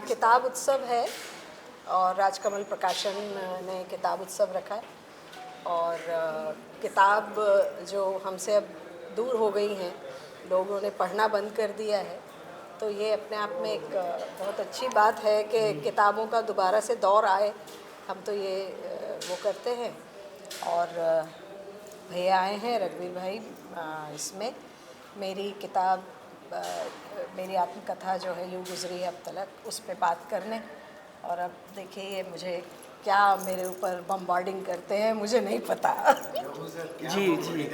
किताब उत्सव है और राजकमल प्रकाशन ने किताब उत्सव रखा है और किताब जो हमसे अब दूर हो गई हैं, लोगों ने पढ़ना बंद कर दिया है, तो ये अपने आप में एक बहुत अच्छी बात है कि किताबों का दोबारा से दौर आए। हम तो ये वो करते हैं और भैया आए हैं रघुवीर भाई इसमें मेरी किताब मेरी आत्मकथा जो है यूँ गुजरी है अब तलक, उस पे बात करने। और अब देखिए ये मुझे क्या मेरे ऊपर बम्बार्डिंग करते हैं, मुझे नहीं पता। जी जी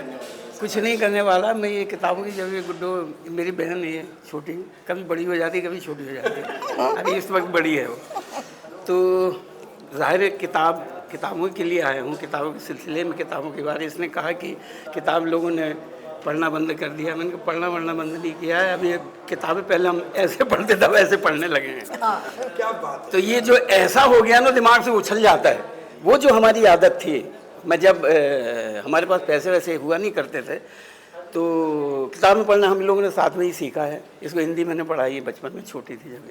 कुछ नहीं करने वाला। मैं ये किताबों की जब ये गुड्डो मेरी बहन है छोटी, कभी बड़ी हो जाती कभी छोटी हो जाती है, अभी इस वक्त बड़ी है वो। तो ज़ाहिर है किताबों के लिए आया हूँ, किताबों के सिलसिले में किताबों के बारे। इसने कहा कि किताब लोगों ने पढ़ना बंद कर दिया। मैंने कहा पढ़ना बंद नहीं किया है, अब ये किताबें पहले हम ऐसे पढ़ते तब ऐसे पढ़ने लगे हैं। क्या बात। तो ये जो ऐसा हो गया ना दिमाग से उछल जाता है, वो जो हमारी आदत थी। मैं जब हमारे पास पैसे वैसे हुआ नहीं करते थे तो किताबें पढ़ना हम लोगों ने साथ में ही सीखा है। इसको हिंदी मैंने पढ़ाई है बचपन में, छोटी थी जब।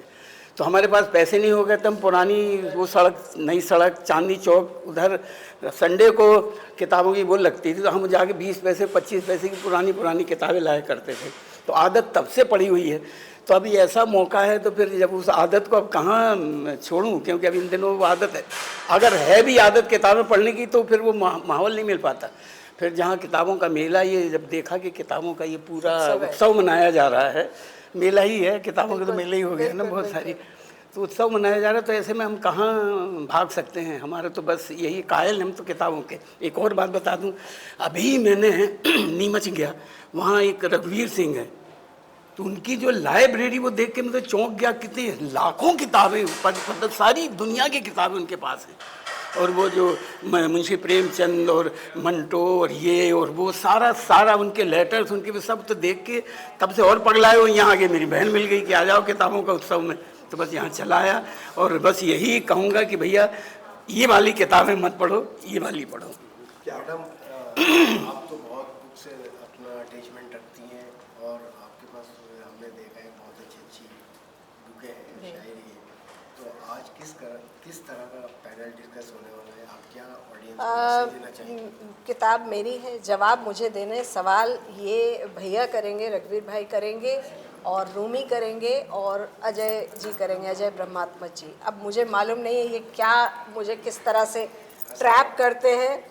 तो हमारे पास पैसे नहीं हो गए तो हम पुरानी वो सड़क, नई सड़क, चांदनी चौक, उधर संडे को किताबों की वो लगती थी तो हम जाके 20 पैसे 25 पैसे की पुरानी किताबें लाया करते थे। तो आदत तब से पड़ी हुई है। तो अभी ऐसा मौका है तो फिर जब उस आदत को अब कहाँ छोड़ूं, क्योंकि अभी इन दिनों वो आदत है, अगर है भी आदत किताबें पढ़ने की तो फिर वो माहौल नहीं मिल पाता। फिर जहाँ किताबों का मेला, ये जब देखा कि किताबों का ये पूरा उत्सव मनाया जा रहा है, मेला ही है, किताबों के तो मेले ही हो गए ना बहुत सारी, तो उत्सव मनाया जा रहा है, तो ऐसे में हम कहाँ भाग सकते हैं। हमारे तो बस यही कायल हम तो किताबों के। एक और बात बता दूं, अभी मैंने नीमच गया, वहाँ एक रघुवीर सिंह है, तो उनकी जो लाइब्रेरी वो देख के मतलब चौंक गया, कितनी लाखों किताबें, मतलब सारी दुनिया की किताबें उनके पास हैं। और वो जो मुंशी प्रेमचंद और मंटो और ये और वो सारा उनके लेटर्स, उनके सब तो देख के तब से और पगलाए हो। यहाँ आगे मेरी बहन मिल गई कि आ जाओ किताबों का उत्सव में, तो बस यहाँ चला आया। और बस यही कहूँगा कि भैया ये वाली किताबें मत पढ़ो, ये वाली पढ़ो। क्या मैडम, आप तो बहुत बुक से अपना अटैचमेंट रखती हैं और आपके पास हमने देखा है बहुत अच्छी बुकें हैं, शायरी है, तो आज किस तरह का पैनल डिस्कस होने वाला है? आप क्या ऑडियंस को मैसेज देना चाहेंगे? किताब मेरी है, जवाब मुझे देने, सवाल ये भैया करेंगे, रघुवीर भाई करेंगे और रूमी करेंगे और अजय जी करेंगे, अजय ब्रह्मात्मा जी। अब मुझे मालूम नहीं है ये क्या मुझे किस तरह से ट्रैप करते हैं,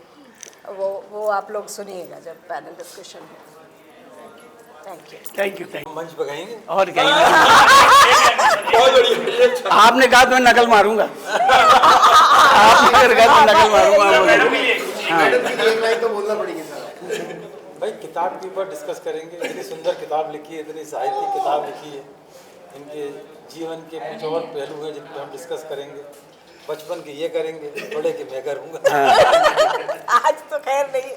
वो आप लोग सुनिएगा जब पैनल डिस्कशन हो। Thank you. मंच पकाएंगे और क्या बहुत बढ़िया। आपने कहा तो मैं नकल मारूंगा। आपने कहा तो नकल मारूंगा। मैडम की एक लाइन तो बोलना पड़ेगी सर। भाई किताब के ऊपर डिस्कस करेंगे। इतनी सुंदर किताब लिखी है, इतनी साहित्यिक किताब लिखी है, इनके जीवन के कुछ और पहलू हैं जिन पर हम डिस्कस करेंगे। बचपन के ये करेंगे, बड़े के मैं करूँगा। आज तो खैर नहीं।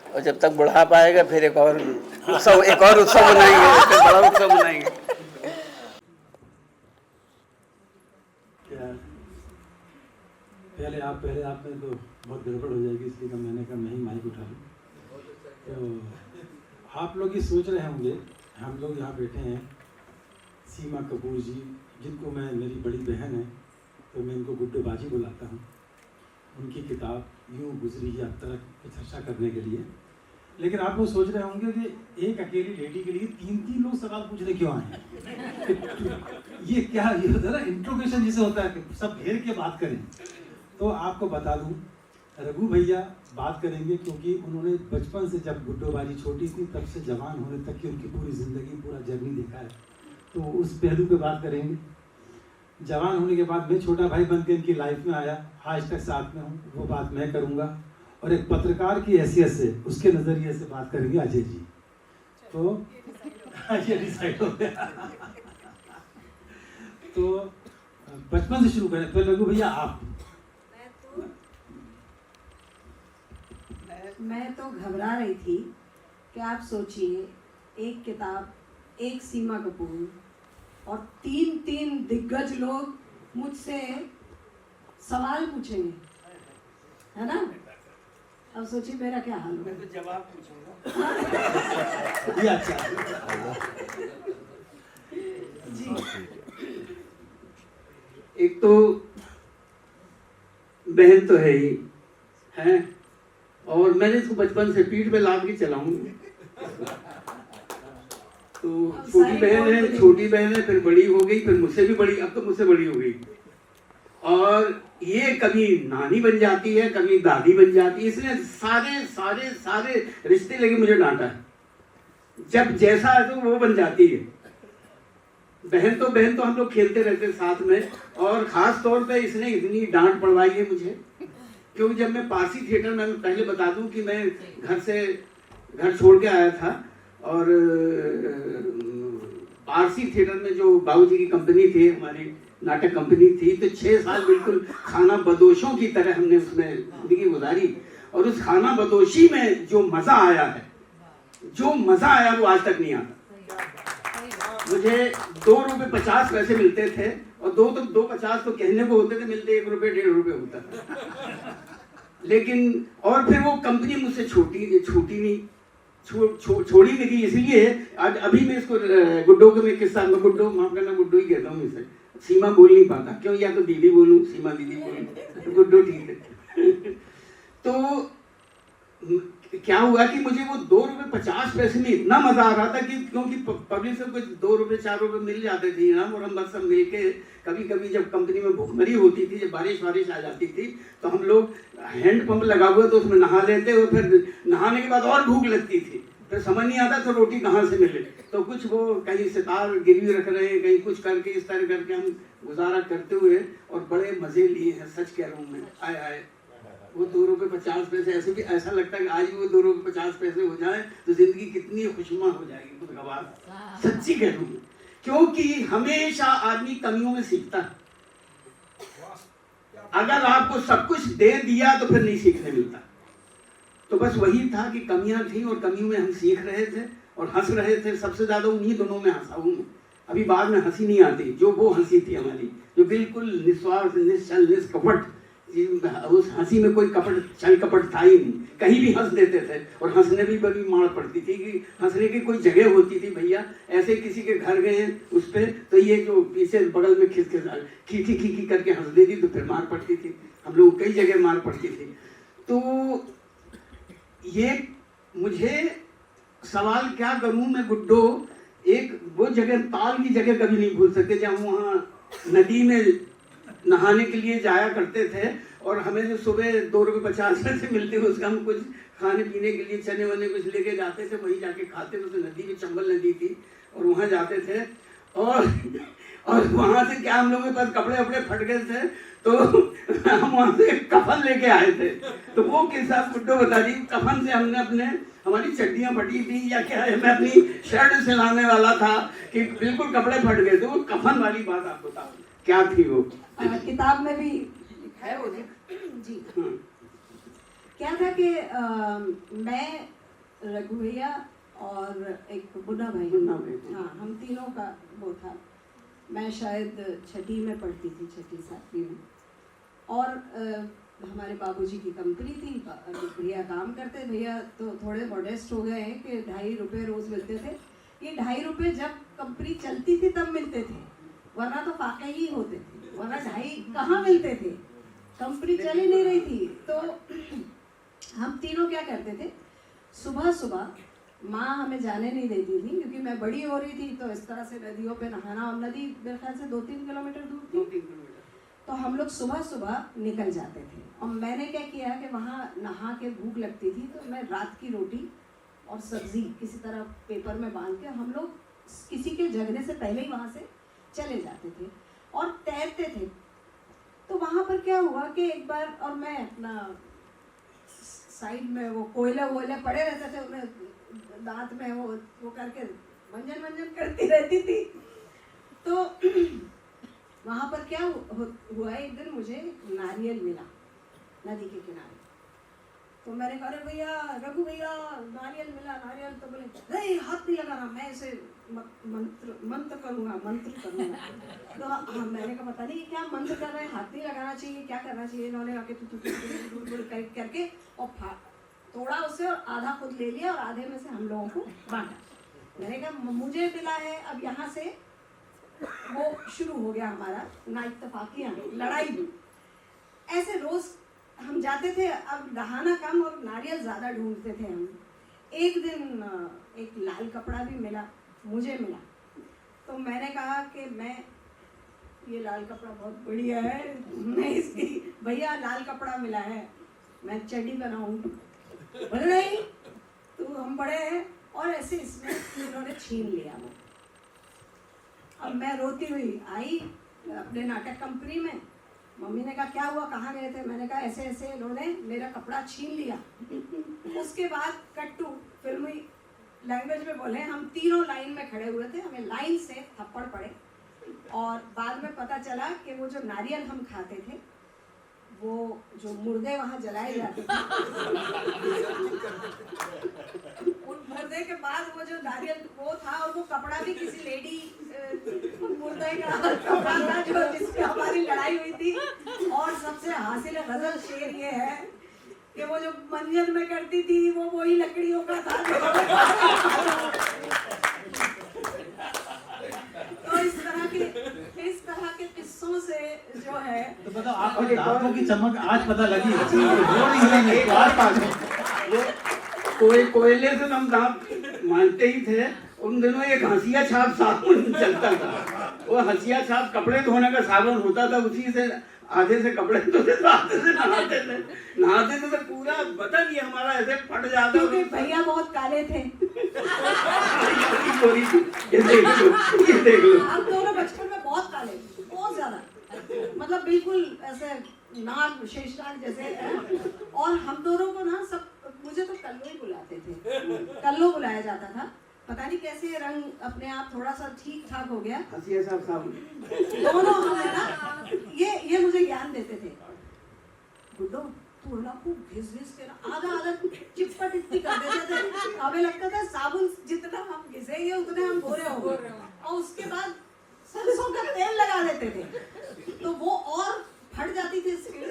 और जब तक बुढ़ापा आएगा फिर एक और उत्सव बनाएंगे, फिर बड़ा उत्सव बनाएंगे। पहले आप में तो बहुत गड़बड़ हो जाएगी, इसलिए मैंने कहा मैं ही माइक उठा लूँ। तो आप लोग ये सोच रहे होंगे, हम लोग यहाँ बैठे हैं, सीमा कपूर जी जिनको मैं, मेरी बड़ी बहन है तो मैं इनको गुड्डोबाजी बुलाता हूँ, उनकी किताब यूँ गुजरी है अब तक की चर्चा करने के लिए। लेकिन आप लोग सोच रहे होंगे कि एक अकेली लेडी के लिए तीन लोग सवाल पूछने क्यों आए हैं। ये क्या, ये होता है ना इंट्रोगेशन जिसे होता है कि सब घेर के बात करें। तो आपको बता दूं, रघु भैया बात करेंगे क्योंकि उन्होंने बचपन से, जब गुड्डोबाजी छोटी थी तब से जवान होने तक की उनकी पूरी ज़िंदगी, पूरा जर्नी देखा है, तो उस पहलू पे बात करेंगे। जवान होने के बाद मैं छोटा भाई बन के इनकी लाइफ में आया, आज तक साथ में हूँ, वो बात मैं करूँगा। और एक पत्रकार की हैसियत से, उसके नज़रिए से बात करेंगे अजय जी। तो ये डिसाइड हो गया। तो बचपन से शुरू करें, तो रघु भैया आप। मैं तो घबरा रही थी कि आप सोचिए, एक किताब, एक सीमा कपूर और तीन दिग्गज लोग मुझसे सवाल पूछेंगे, है ना? अब सोचिए मेरा क्या हाल होगा। मैं तो जवाब पूछूंगा। ये अच्छा। एक तो बहन तो है ही है, और मैंने इसको बचपन से पीठ पे लाद के चलाऊं। तो छोटी बहन है, फिर बड़ी हो गई, फिर मुझसे भी बड़ी, अब तो मुझसे बड़ी हो गई। और ये कभी नानी बन जाती है, कभी दादी बन जाती है, इसने सारे सारे सारे रिश्ते लेके मुझे डांटा है। जब जैसा है तो वो बन जाती है। बहन तो हम लोग खेलते रहते साथ में, और खास तौर पे इसने इतनी डांट पड़वाई है मुझे, क्योंकि जब मैं पारसी थिएटर में, पहले बता दूं कि मैं घर छोड़ के आया था, और पारसी थिएटर में जो बाबूजी की कंपनी थी, हमारी नाटक कंपनी थी, तो 6 साल बिल्कुल खाना बदोशों की तरह हमने उसमें जिंदगी गुजारी। और उस खाना बदोशी में जो मजा आया है, वो आज तक नहीं आता। मुझे 2 रुपए 50 पैसे मिलते थे, और 2.50 तो कहने को होते थे, मिलते 1 रुपए 1.5 रुपए होता था। लेकिन और फिर वो कंपनी मुझसे छोड़ी नहीं, इसलिए आज अभी मैं इसको गुड्डो के में किस्सा, मैं गुड्डो, माफ करना, गुड्डो ही कहता हूँ इसे। सीमा बोल नहीं पाता, क्यों, या तो दीदी बोलूं, सीमा दीदी बोलूं, गुड्डो ठीक है। तो क्या हुआ कि मुझे वो 2 रुपए 50 पैसे में इतना मजा आ रहा था कि, क्योंकि पब्लिक से कुछ 2 रुपए 4 रुपए मिल जाते थे ना, और हम बस सब मिलके, कभी जब कंपनी में भूखमरी होती थी, जब बारिश आ जाती थी, तो हम लोग हैंड पंप लगा हुआ तो उसमें नहा लेते, और फिर नहाने के बाद और भूख लगती थी, फिर समझ नहीं आता तो रोटी कहाँ से मिले, तो कुछ वो कहीं सितार गिरवी रख रहे हैं, कहीं कुछ करके, इस तरह करके हम गुजारा करते हुए, और बड़े मजे लिए हैं, सच कह रहा हूँ मैं। आए वो 2 रुपए 50 पैसे, ऐसे भी ऐसा लगता है कि आज भी वो 2 रुपए 50 पैसे हो जाए तो जिंदगी कितनी खुशनुमा हो जाएगी, खुशगवार, सच्ची कह रहा हूँ। क्योंकि हमेशा आदमी कमियों में सीखता है। अगर आपको सब कुछ दे दिया तो फिर नहीं सीखने मिलता। तो बस वही था कि कमियां थी, और कमियों में हम सीख रहे थे और हंस रहे थे। सबसे ज्यादा उन्हीं दोनों में हंसा हूं। अभी बाद में हंसी नहीं आती, जो वो हंसी थी हमारी, जो बिल्कुल निस्वार्थ, निश्चल, निष्कपट, उस हंसी में कोई छल कपट था ही नहीं। कहीं भी हंस देते थे, और हंसने भी बड़ी मार पड़ती थी कि हंसने की कोई जगह होती थी भैया। ऐसे किसी के घर गए उस पर, तो ये जो पीछे बगल में खीखी करके हंस देती, तो फिर मार पड़ती थी। हम लोग कई जगह मार पड़ती थी। तो ये मुझे सवाल क्या करूं मैं गुड्डो, एक वो जगह, ताल की जगह कभी नहीं भूल सकते, जब वहाँ नदी में नहाने के लिए जाया करते थे, और हमें जो सुबह 2 रुपए 50 पैसे मिलते, उसका हम कुछ खाने पीने के लिए चने वने कुछ लेके जाते थे, वहीं जाके खाते थे। तो नदी में चंबल नदी थी, और वहाँ जाते थे, और वहाँ से क्या, हम लोगों के पास कपड़े वपड़े फट गए थे, तो हम वहाँ से कफन लेके आए थे। तो वो किस्सा गुड्डो बता दी, कफन से हमने हमारी चड्डियाँ फटी थी या क्या है, मैं अपनी शर्ट सिलाने वाला था कि बिल्कुल कपड़े फट गए थे। वो कफन वाली बात आप बताओ क्या थी वो। किताब में भी है वो जी। क्या था कि मैं, रघु भैया और एक मुन्ना भाई, हाँ, हम तीनों का वो था। मैं शायद 6ठी में पढ़ती थी, 6ठी 7वीं में, और हमारे बाबूजी की कंपनी थी, भैया काम करते। भैया तो थोड़े मॉडेस्ट हो गए हैं कि 2.5 रुपये रोज़ मिलते थे। ये 2.5 रुपये जब कंपनी चलती थी तब मिलते थे, वरना तो फाके ही होते थे, वरना 2.5 कहाँ मिलते थे, कंपनी चल ही नहीं रही थी। तो हम तीनों क्या करते थे, सुबह सुबह माँ हमें जाने नहीं देती थी, क्योंकि मैं बड़ी हो रही थी, तो इस तरह से नदियों पे नहाना, और नदी मेरे ख्याल से 2-3 किलोमीटर दूर थी, 2-3 किलोमीटर, तो हम लोग सुबह सुबह निकल जाते थे। और मैंने क्या किया कि वहाँ नहा के भूख लगती थी, तो मैं रात की रोटी और सब्जी किसी तरह पेपर में बांध के, हम लोग किसी के जगने से पहले ही वहाँ से चले जाते थे और तैरते थे। तो वहाँ पर क्या हुआ कि एक बार, और मैं अपना साइड में वो कोयले वोयले पड़े रहते थे, उन्हें दांत में वो करके मंजन करती रहती थी। तो वहाँ पर क्या हुआ, एक दिन मुझे नारियल मिला नदी के किनारे। तो मैंने कहा, अरे भैया, रघु भैया, नारियल मिला, नारियल। तो बोले, नहीं, हाथ नहीं लगाना, मैं इसे मंत्र करूँगा। तो हाँ, मैंने कहा पता नहीं क्या मंत्र कर रहे हैं, हाथ नहीं लगाना चाहिए, क्या करना चाहिए। इन्होंने आके करके और तोड़ा उससे, और आधा खुद ले लिया और आधे में से हम लोगों को बांटा। मैंने कहा मुझे मिला है, अब यहाँ से वो शुरू हो गया हमारा ना इत्तेफाकियाँ, लड़ाई। ऐसे रोज हम जाते थे, अब नहाना कम और नारियल ज़्यादा ढूंढते थे हम। एक दिन एक लाल कपड़ा भी मिला, मुझे मिला, तो मैंने कहा कि मैं ये लाल कपड़ा बहुत बढ़िया है, मैं इसकी, भैया लाल कपड़ा मिला है, मैं चड्डी बनाऊँ? बोले नहीं, तो हम बड़े हैं। और ऐसे इसमें इन्होंने छीन लिया वो। अब मैं रोती हुई आई अपने नाटक कंपनी में, मम्मी ने कहा क्या हुआ, कहाँ गए थे? मैंने कहा ऐसे ऐसे इन्होंने मेरा कपड़ा छीन लिया। उसके बाद कट्टू फिल्मी लैंग्वेज में बोले, हम तीनों लाइन में खड़े हुए थे, हमें लाइन से थप्पड़ पड़े। और बाद में पता चला कि वो जो नारियल हम खाते थे, वो जो मुर्दे वहाँ जलाए जाते थे, उन मुर्दे के बाद वो जो नारियल वो था, और वो कपड़ा भी किसी लेडी मुर्दे का कपड़ा था जो जिसपे हमारी लड़ाई हुई थी। और सबसे हासिल गजल शेर ये है कि वो जो मंजन में करती थी वो वही लकड़ियों का था। तो इस तरह के किस्सों से जो है, तो बताओ आपकी दांतों की चमक आज पता लगी, वो नहीं है, तो आज वो कोयले से हम दांत मानते ही थे। उन दिनों एक हंसिया छाप साबुन चलता था, वो हंसिया छाप कपड़े धोने का साबुन होता था, उसी से आधे से कपड़े धोते थे, आधे से नहाते थे तो पूरा बदन ही हमारा ऐसे फट जाता। क्योंकि भैया बहुत काले थे। ये देख लो हम दोनों बचपन में बहुत काले थे, बहुत ज्यादा, मतलब बिल्कुल ऐसे नाग शेषनाग जैसे। और हम दोनों को ना सब, मुझे तो कल्लो ही बुलाते थे, कल्लो बुलाया जाता था। पता नहीं कैसे रंग अपने आप थोड़ा सा ठीक ठाक हो गया। हंसिया छाप साबुन दोनों हमें ना ये मुझे ज्ञान देते थे, बुड्ढो तू ना खूब घिस घिस के ना आधा चिपट इतनी कर देते थे, हमें लगता था साबुन जितना हम घिसेंगे उतने हम गोरे हो गए। और उसके बाद सरसों का तेल लगा देते थे तो वो और फट जाती थी स्किन,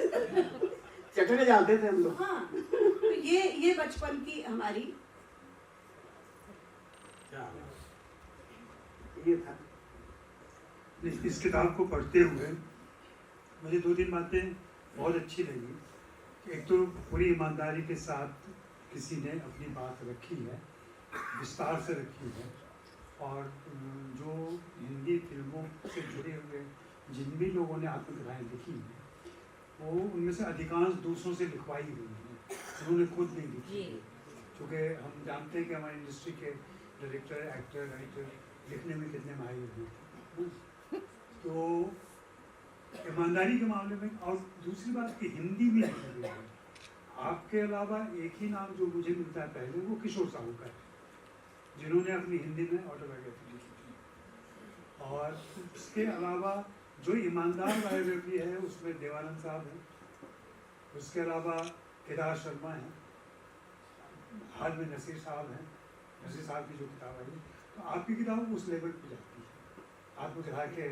चटके जाते थे हम लोग। हाँ, तो ये बचपन की हमारी ये था। इस किताब को पढ़ते हुए मुझे 2-3 बातें बहुत अच्छी लगी। एक तो पूरी ईमानदारी के साथ किसी ने अपनी बात रखी है, विस्तार से रखी है, और जो हिंदी फिल्मों से जुड़े हुए जिन भी लोगों ने आत्मकथाएँ लिखी हैं, वो उनमें से अधिकांश दूसरों से लिखवाई हुई हैं, उन्होंने खुद नहीं लिखी। क्योंकि हम जानते हैं कि हमारी इंडस्ट्री के डायरेक्टर, एक्टर, राइटर लिखने में कितने माहिर हैं। तो ईमानदारी के मामले में, और दूसरी बात कि हिंदी में लिखी हुई है। आपके अलावा एक ही नाम जो मुझे मिलता है पहले, वो किशोर साहू का है, जिन्होंने अपनी हिंदी में ऑटोबायोग्राफी लिखी थी। और उसके अलावा जो ईमानदार बायोग्राफी है उसमें देवानंद साहब हैं, उसके अलावा केदार शर्मा हैं, हाल में नसीर साहब हैं, नसीर साहब की जो किताब आई, तो आपकी किताब उस लेवल पर जाती है। आत्मकथा के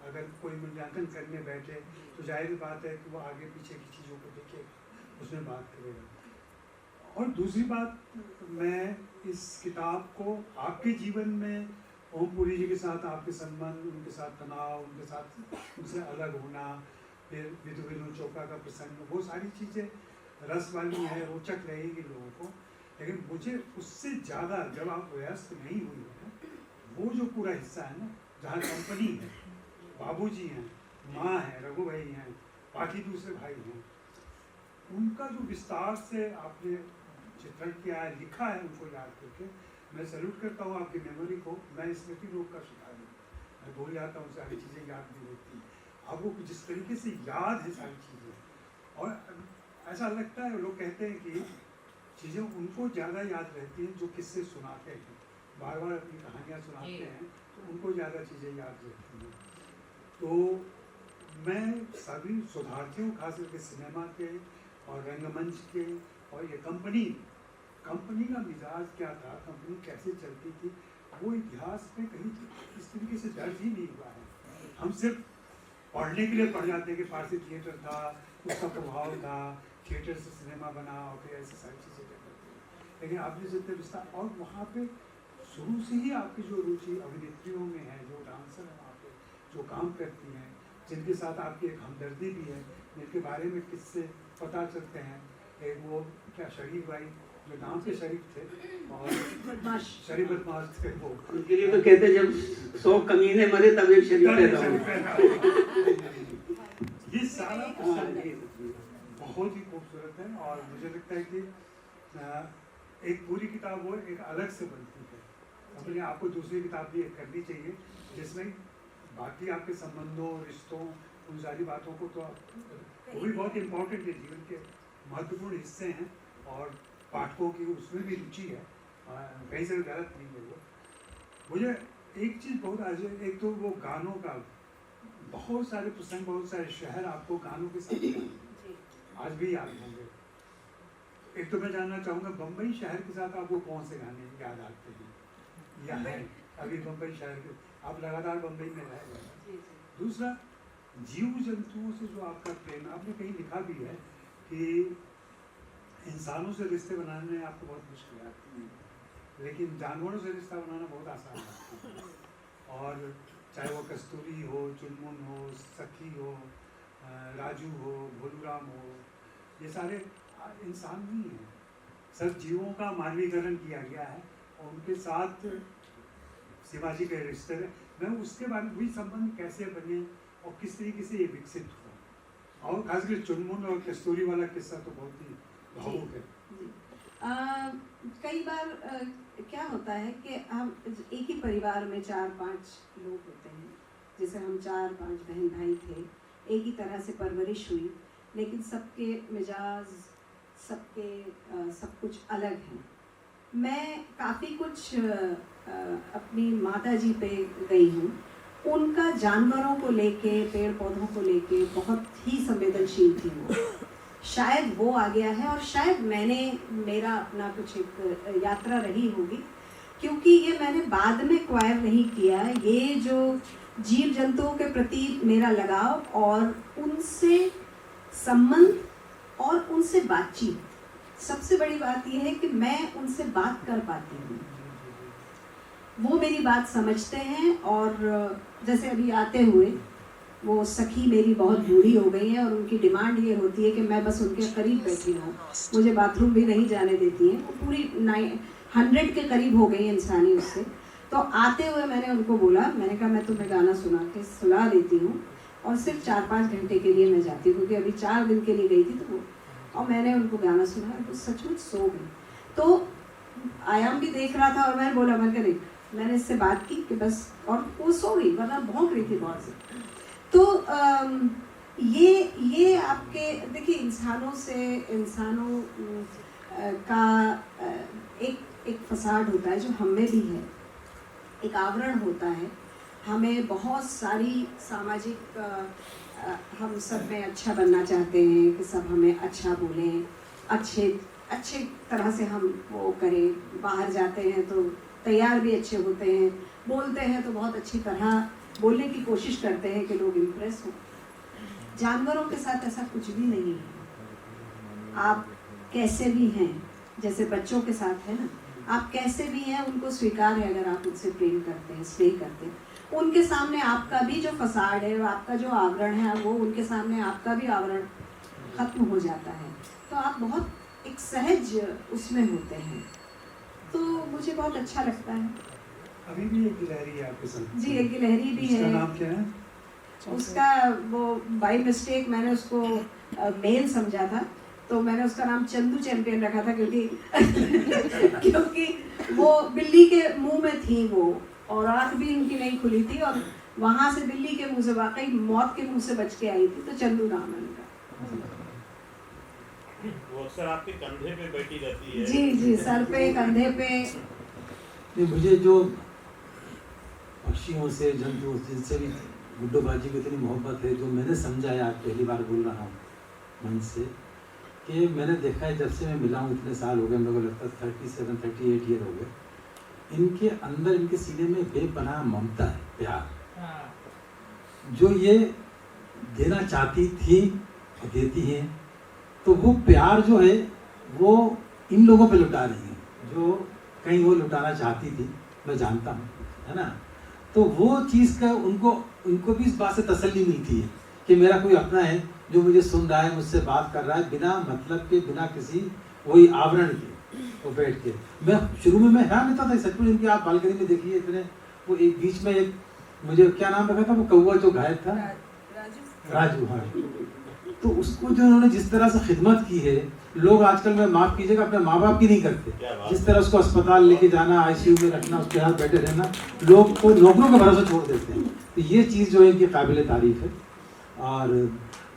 अगर कोई मूल्यांकन करने बैठे तो जाहिर बात है कि वो आगे पीछे की चीज़ों को देखे, उसमें बात करेगा। और दूसरी बात, मैं इस किताब को आपके जीवन में ओमपुरी जी के साथ आपके संबंध, उनके साथ तनाव, उनके साथ उनसे अलग होना, फिर विधु विनोद चोपड़ा का प्रसंग, वो सारी चीज़ें रस वाली है, रोचक रहेगी लोगों को। लेकिन मुझे उससे ज़्यादा, जब आप व्यस्त नहीं हुई है, वो जो पूरा हिस्सा है ना, जहाँ कंपनी है, बाबूजी हैं, माँ है, रघु भाई हैं, बाकी दूसरे भाई हैं, उनका जो विस्तार से आपने चित्रण किया है, लिखा है, उनको याद करके मैं सैल्यूट करता हूँ आपकी मेमोरी को। मैं स्मृति रोग का शिकार हूँ, मैं भूल जाता हूँ, सारी चीज़ें याद नहीं होती। आपको जिस तरीके से याद है सारी चीज़ें, और ऐसा लगता है, लोग कहते हैं कि चीज़ें उनको ज़्यादा याद रहती हैं जो किससे सुनाते हैं, बार बार अपनी कहानियाँ सुनाते हैं, तो उनको ज़्यादा चीज़ें याद रहती हैं। तो मैं सभी शोधार्थियों, खास करके सिनेमा के और रंगमंच के, और ये कंपनी का मिजाज क्या था, कंपनी कैसे चलती थी, वो इतिहास में कहीं इस तरीके से दर्ज ही नहीं हुआ है। हम सिर्फ पढ़ने के लिए पढ़ जाते हैं कि पारसी थिएटर था, उसका प्रभाव था, थिएटर से सिनेमा बना, और फिर ऐसी सारी चीज़ें करते हैं। लेकिन आपने जितने विस्तार, और वहाँ पे शुरू से ही आपकी जो रुचि अभिनेत्रियों में है, जो डांसर काम करती हैं, जिनके साथ आपकी एक हमदर्दी भी है, जिनके बारे में किससे पता चलते हैं। एक वो क्या शरीफ भाई जो गांव के शरीफ थे और शरीफ बदमाश थे, वो उनके लिए तो कहते जब 100 कमीने मरे तब एक शरीफ पैदा हो। ये सारा बहुत ही खूबसूरत है और मुझे लगता है कि एक पूरी किताब वो एक अलग से बनती है। अपने आपको दूसरी किताब भी एक करनी चाहिए जिसमें बाकी आपके संबंधों, रिश्तों, उन सारी बातों को तो वो भी बहुत इम्पोर्टेंट है, जीवन के महत्वपूर्ण हिस्से हैं और पाठकों की उसमें भी रुचि है, कहीं से गलत नहीं है वो। मुझे एक चीज़ बहुत आज, एक तो वो गानों का बहुत सारे प्रसंग, बहुत सारे शहर आपको गानों के साथ आज भी याद होंगे। एक तो मैं जानना चाहूँगा बम्बई शहर के साथ आपको कौन से गाने याद आते हैं या हैं अभी बम्बई शहर के, आप लगातार बम्बई में रह गए। दूसरा, जीव जंतुओं से जो आपका प्रेम, आपने कहीं लिखा भी है कि इंसानों से रिश्ते बनाने में आपको बहुत मुश्किल आती है, लेकिन जानवरों से रिश्ता बनाना बहुत आसान है। और चाहे वो कस्तूरी हो, चुनमुन हो, सखी हो, राजू हो, भोलूराम हो, ये सारे इंसान नहीं हैं, सब जीवों का मानवीकरण किया गया है और उनके साथ शिवाजी के रिश्ते हैं। मैं उसके बारे में, वही संबंध कैसे बने और किस तरीके से ये विकसित हुआ, और खासकर चुनमुन और कस्तूरी वाला किस्सा तो बहुत ही भावुक है। कई बार क्या होता है कि हम एक ही परिवार में 4-5 लोग होते हैं, जैसे हम 4-5 बहन भाई थे, एक ही तरह से परवरिश हुई, लेकिन सबके मिजाज, सबके सब कुछ अलग हैं। मैं काफ़ी कुछ अपनी माता जी पे गई हूँ, उनका जानवरों को लेके, पेड़ पौधों को लेके बहुत ही संवेदनशील थी वो। शायद वो आ गया है और शायद मेरा अपना कुछ एक यात्रा रही होगी, क्योंकि ये मैंने बाद में एक्वायर नहीं किया। ये जो जीव जंतुओं के प्रति मेरा लगाव और उनसे संबंध और उनसे बातचीत, सबसे बड़ी बात यह है कि मैं उनसे बात कर पाती हूँ, वो मेरी बात समझते हैं। और जैसे अभी आते हुए वो सखी मेरी बहुत बूढ़ी हो गई है और उनकी डिमांड ये होती है कि मैं बस उनके करीब बैठी हूँ, मुझे बाथरूम भी नहीं जाने देती हैं। वो पूरी 100 के करीब हो गई इंसानी उससे। तो आते हुए मैंने उनको बोला, मैंने कहा मैं तुम्हें गाना सुना देती हूँ और सिर्फ 4-5 घंटे के लिए मैं जाती हूँ, क्योंकि अभी 4 दिन के लिए गई थी। तो वो, और मैंने उनको गाना सुना, तो सचमुच सो गई। तो आयाम भी देख रहा था और मैंने बोला, मैंने इससे बात की कि बस, और वो सो गई, वरना भौंक रही थी बहुत से। तो ये आपके देखिए, इंसानों का एक फसाड होता है जो हम में भी है, एक आवरण होता है। हमें बहुत सारी सामाजिक, हम सब में अच्छा बनना चाहते हैं कि सब हमें अच्छा बोलें, अच्छे तरह से हम वो करें। बाहर जाते हैं तो तैयार भी अच्छे होते हैं, बोलते हैं तो बहुत अच्छी तरह बोलने की कोशिश करते हैं कि लोग इम्प्रेस हों। जानवरों के साथ ऐसा कुछ भी नहीं है। आप कैसे भी हैं, जैसे बच्चों के साथ है ना, आप कैसे भी हैं उनको स्वीकार है। अगर आप उनसे प्रेम करते हैं, स्नेह करते हैं, उनके सामने आपका भी जो फसाड है, आपका जो आवरण है, वो उनके सामने आपका भी आवरण खत्म हो जाता है। तो आप बहुत एक सहज उसमें होते हैं, तो मुझे बहुत अच्छा लगता है। अभी भी एक गिलहरी है आपके साथ? जी, एक गिलहरी भी है। उसका नाम क्या है? उसका वो बाय मिस्टेक मैंने उसको मेल समझा था, तो मैंने उसका नाम चंदू चैंपियन रखा था, क्योंकि वो बिल्ली के मुंह में थी वो, और आँख भी उनकी नहीं खुली थी, और वहाँ से बिल्ली के मुंह से वाकई मौत के मुंह से बच के आई थी, तो चंदू नाम है उनका। वो अक्सर आपके कंधे पे बैठी रहती है। जी, सर पे, कंधे पे। मुझे जो पक्षियों से, जंतुओं से, जिनसे भी गुड्डो बाजी को इतनी मोहब्बत है, जो मैंने समझा है, आज पहली बार बोल रहा हूँ मन से, कि मैंने देखा है जब से मैं मिला हूँ, इतने साल हो गए, मेरे को लगता है 37-38 ईयर हो गए, इनके अंदर, इनके सीने में बेपनाह ममता है, प्यार, जो ये देना चाहती थी और देती हैं। तो वो प्यार जो है वो इन लोगों पे लुटा रही है, जो कहीं वो लुटाना चाहती थी, मैं जानता हूँ, है ना। तो वो चीज़ का उनको भी इस बात से तसल्ली मिलती है कि मेरा कोई अपना है जो मुझे सुन रहा है, मुझसे बात कर रहा है, बिना मतलब के, बिना किसी वही आवरण के, वो बैठ के। मैं शुरू में मैं हैरान रहता था सचमुच, इनकी आप बालकनी में देखिए इतने, वो एक बीच में एक मुझे क्या नाम रखा था वो कौवा जो गायब था, राजू, हाँ। तो उसको जो उन्होंने जिस तरह से खिदमत की है, लोग आजकल में माफ़ कीजिएगा अपने माँ बाप की नहीं करते, जिस तरह उसको अस्पताल लेके जाना, आईसीयू में रखना, उसके साथ बैठे रहना, लोग को नौकरों के भरोसे छोड़ देते हैं। तो ये चीज़ जो है कि काबिल तारीफ है। और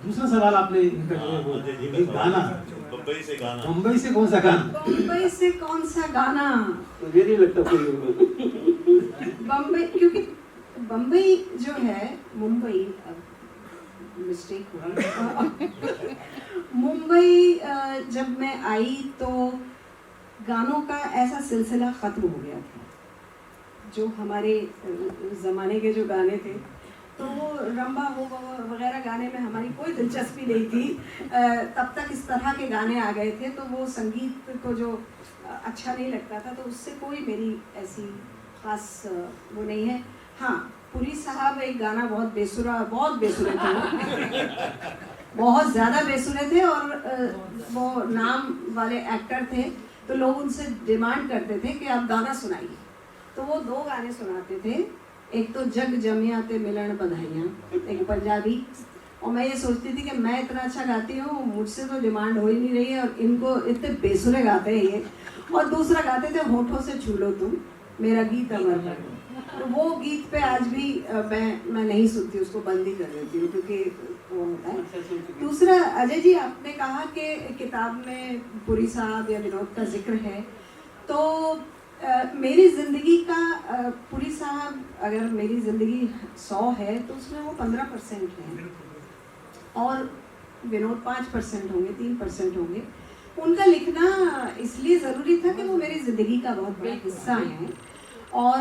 दूसरा सवाल आपने इनका जो है वो गाना, मुंबई से गाना, मुंबई से कौन सा गाना? मुंबई से कौन सा गाना? मुझे नहीं लगता कोई बम्बई, क्योंकि बम्बई जो है, मुंबई मिस्टेक हुआ मुंबई जब मैं आई तो गानों का ऐसा सिलसिला ख़त्म हो गया था। जो हमारे ज़माने के जो गाने थे, तो वो रंबा हो वगैरह गाने में हमारी कोई दिलचस्पी नहीं थी। तब तक इस तरह के गाने आ गए थे, तो वो संगीत को जो अच्छा नहीं लगता था, तो उससे कोई मेरी ऐसी ख़ास वो नहीं है। हाँ, पुरी साहब एक गाना बहुत बेसुरे थे बहुत ज़्यादा बेसुरे थे, और वो नाम वाले एक्टर थे, तो लोग उनसे डिमांड करते थे कि आप गाना सुनाइए। तो वो 2 गाने सुनाते थे, एक तो जग जमिया ते मिलन बधाइयाँ, एक पंजाबी, और मैं ये सोचती थी कि मैं इतना अच्छा गाती हूँ, मुझसे तो डिमांड हो ही नहीं रही है, और इनको इतने बेसुरे गाते हैं ये। और दूसरा गाते थे होठों से छू लो तुम मेरा गीत अमर कर दो। तो वो गीत पे आज भी मैं नहीं सुनती, उसको बंद ही कर देती हूँ, क्योंकि वो होता है। दूसरा, अजय जी आपने कहा कि किताब में पुरी साहब या विनोद का जिक्र है, तो मेरी ज़िंदगी का पुरी साहब, अगर मेरी ज़िंदगी 100 है तो उसमें वो 15% है, और विनोद 5% होंगे, 3% होंगे। उनका लिखना इसलिए ज़रूरी था कि वो मेरी ज़िंदगी का बहुत बड़ा हिस्सा है, और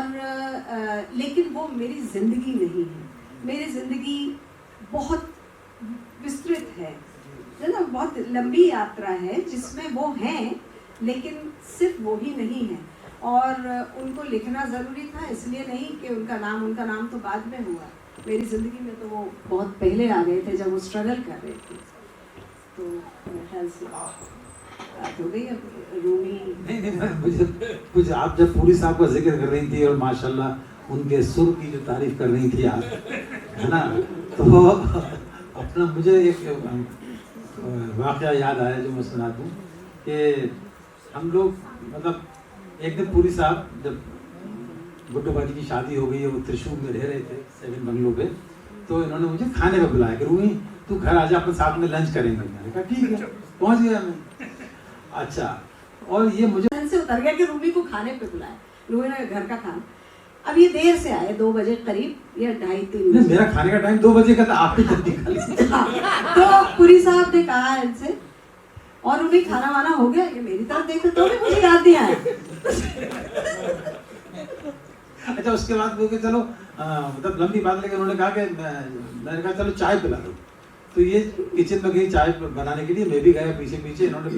लेकिन वो मेरी ज़िंदगी नहीं है। मेरी ज़िंदगी बहुत विस्तृत है ना, बहुत लंबी यात्रा है जिसमें वो हैं, लेकिन सिर्फ वो ही नहीं है। और उनको लिखना ज़रूरी था, इसलिए नहीं कि उनका नाम तो बाद में हुआ, मेरी ज़िंदगी में तो वो बहुत पहले आ गए थे, जब वो स्ट्रगल कर रहे थे। तो मेरे ख्याल से बात हो गई। अब रूमी नहीं, मुझे आप जब पूरी साहब का जिक्र कर रही थी और माशाल्लाह उनके सुर की जो तारीफ कर रही थी आप, है ना, तो अपना मुझे एक वाक़या याद आया जो मैं सुना दूँ कि हम लोग मतलब एक दिन पूरी साहब जब गुड्डू बाजी की शादी हो गई है, वो त्रिशूल में रह रहे थे 7 बंगलों पे, तो इन्होंने मुझे खाने पे बुलाया कि रूमी तू घर आ जा, अपन साथ में लंच करेंगे। मैंने कहा ठीक है, पहुंच गया मैं। अच्छा, और ये मुझे से उतर गया कि रूमी को खाने पे बुलाया, रूमी ने घर का खाना। अब ये देर से आए, 2 बजे करीब या 2:30-3 बजे। मेरा खाने का टाइम 2 बजे का था, आपने जल्दी खा लिया। तो पुरी साहब ने कहा इनसे, और उन्हें खाना वाना हो गया, ये मेरी तरफ देखते तो भी मुझे याद नहीं आया। अच्छा, उसके बाद बोल के चलो मतलब लंबी बात, लेकिन उन्होंने कहा कि मैंने कहा चलो चाय पिला दो। तो ये किचन में गई चाय बनाने के लिए, मैं भी गया पीछे पीछे। इन्होंने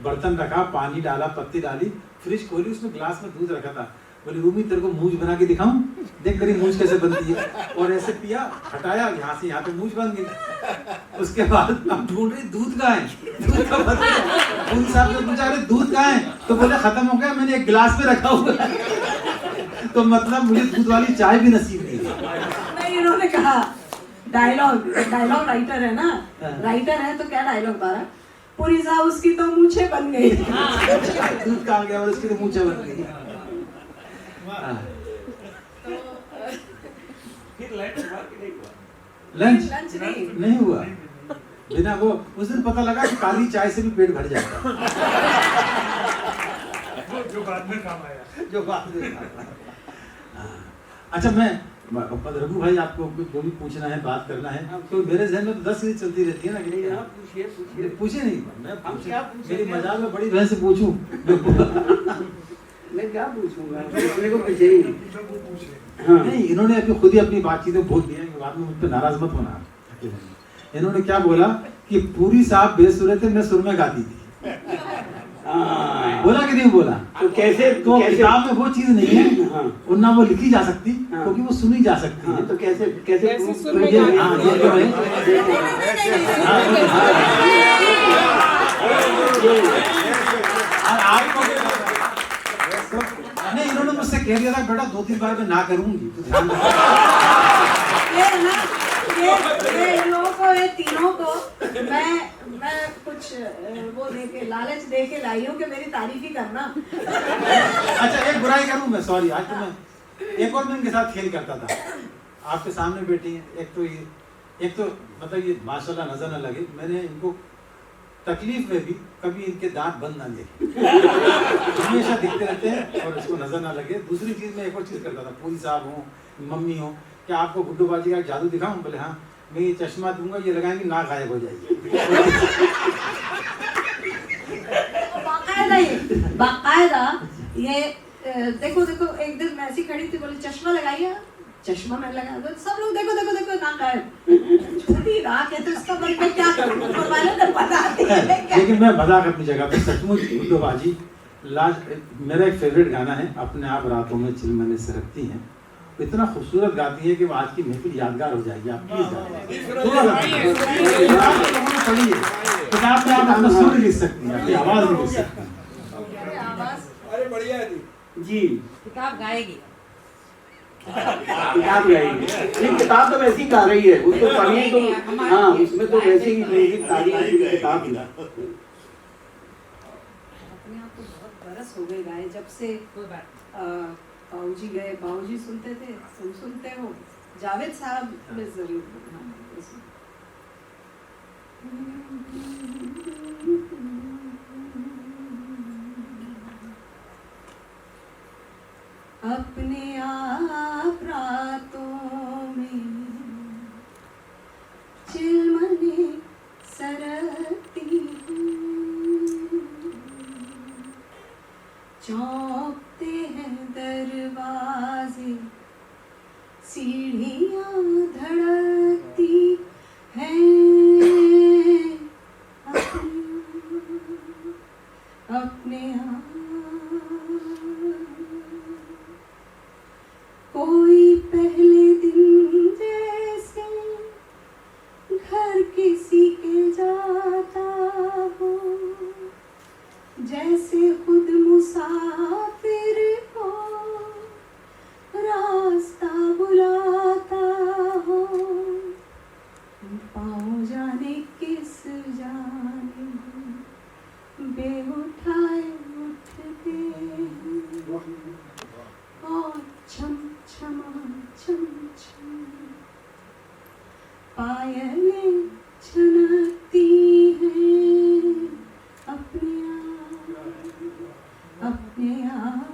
बर्तन रखा, पानी डाला, पत्ती डाली, फ्रिज खोली, उसमें ग्लास में दूध रखा था। बोले रूमी तेरे को मूंछ बना के दिखाऊं, देख तेरी मूंछ कैसे बनती है। और ऐसे पिया, हटाया, यहाँ से यहाँ पे मूंछ बन गई। उसके बाद अब ढूंढ रही दूध कहाँ है, दूध का बदल। उन साहब ने पूछा अरे दूध कहाँ है, तो बोले खत्म हो गया, मैंने एक गिलास में रखा हुआ है। तो मतलब मुझे दूध वाली चाय भी नसीब नहीं। इन्होंने कहा डायलॉग राइटर है ना, राइटर है तो क्या डायलॉग बारा, पुरी साहब उसकी तो मूछें बन गई। दूध कहाँ गया और उसकी तो मूछें बन गई। लंच नहीं हुआ। बिना वो उस दिन पता लगा कि काली चाय से भी पेट भर जाता है। जो बाद में काम आया। अच्छा, मैं रघु भाई आपको जो भी पूछना है, बात करना है, तो मेरे जहन में तो 10 चीजें चलती रहती है ना कि नहीं। पूछिए नहीं, मैं मेरी मजाक में बड़ी बहन से पूछूं। मैं क्या पूछूंगा, पूछने को पूछे ही हाँ। नहीं, इन्होंने अभी खुद ही अपनी बातचीत बोल दिया कि बाद में मुझ पर नाराज मत होना। इन्होंने क्या बोला कि पूरी साहब बेसुरे थे, मैं सुर में गाती थी। बोला कि नहीं बोला? तो कैसे तो किताब में वो चीज नहीं है हाँ। और ना वो लिखी जा सकती हाँ। क्योंकि वो सुनी जा सकती है। तो कैसे कैसे तो ये हाँ ये जो है और आपको नहीं, इन्होंने मुझसे कह दिया था बेटा 2-3 बार मैं ना करूंगी तो ध्यान रखना। ये है ना, ये इन लोगों को, ये तीनों को मैं कुछ वो देके लालच दे के लाई हूँ कि मेरी तारीफ ही करना। अच्छा एक बुराई करूं मैं, सॉरी। आज तो मैं एक और दिन इनके साथ खेल करता था, आपके सामने बैठी हैं। एक तो मतलब ये माशाल्लाह नजर न लगे, मैंने इनको तकलीफ में भी कभी इनके दांत बंद ना देखे, हमेशा दिखते रहते हैं और इसको नजर ना लगे। दूसरी चीज मैं एक और चीज करता था, पूरी साहब हो, मम्मी हो, क्या आपको गुड्डूबाजी का जादू दिखाऊं? बोले हाँ, मैं ये चश्मा दूंगा, ये लगाएंगे, नाक गायब हो जाएगी। बाकायदा ये देखो एक दिन मैं ऐसी खड़ी थी, बोले चश्मा लगाइए, चश्मा मैं लगा दो, सब लोग देखो ना गायब, छोटी राख है तो इसका मन में क्या करूं, ऊपर वाले ने बता दिया है क्या? लेकिन मैं मजाक अपनी जगह पे, सचमुच गुड्डूबाजी मेरा एक फेवरेट गाना है, अपने आप रातों में चिलमने से रखती हैं। इतना खूबसूरत गाती है कि वो आज की महफिल यादगार हो जाएगी। आप प्लीज पढ़िए, किताब में आप अपना सुर लिख सकती हैं, अपनी आवाज भी लिख सकती हैं। अरे बढ़िया है जी किताब गाएगी, किताब गाएगी। नहीं, किताब तो वैसी गा रही है, उसको पढ़िए तो हाँ, उसमें तो वैसे ही म्यूजिक तारीफ की किताब ही। अपने आप को बहुत बरस हो गए गाए, जब से बाबूजी गए। बाबूजी सुनते थे, सुनते हो, जावेद साहब में जरूर अपने आप रातों में चिलमने सरकती हूँ, चौंकते हैं दरवाजे, सीढ़ियाँ धड़कती हैं, अपने आप कोई पहले दिन जैसे घर किसी के जाता हो, जैसे खुद मुसाफिर को रास्ता बुलाता हो, पाँव जाने किस जाने बेउठाए उठते हैं और छम छमा छम छम पायलें छनकती हैं, अपने आप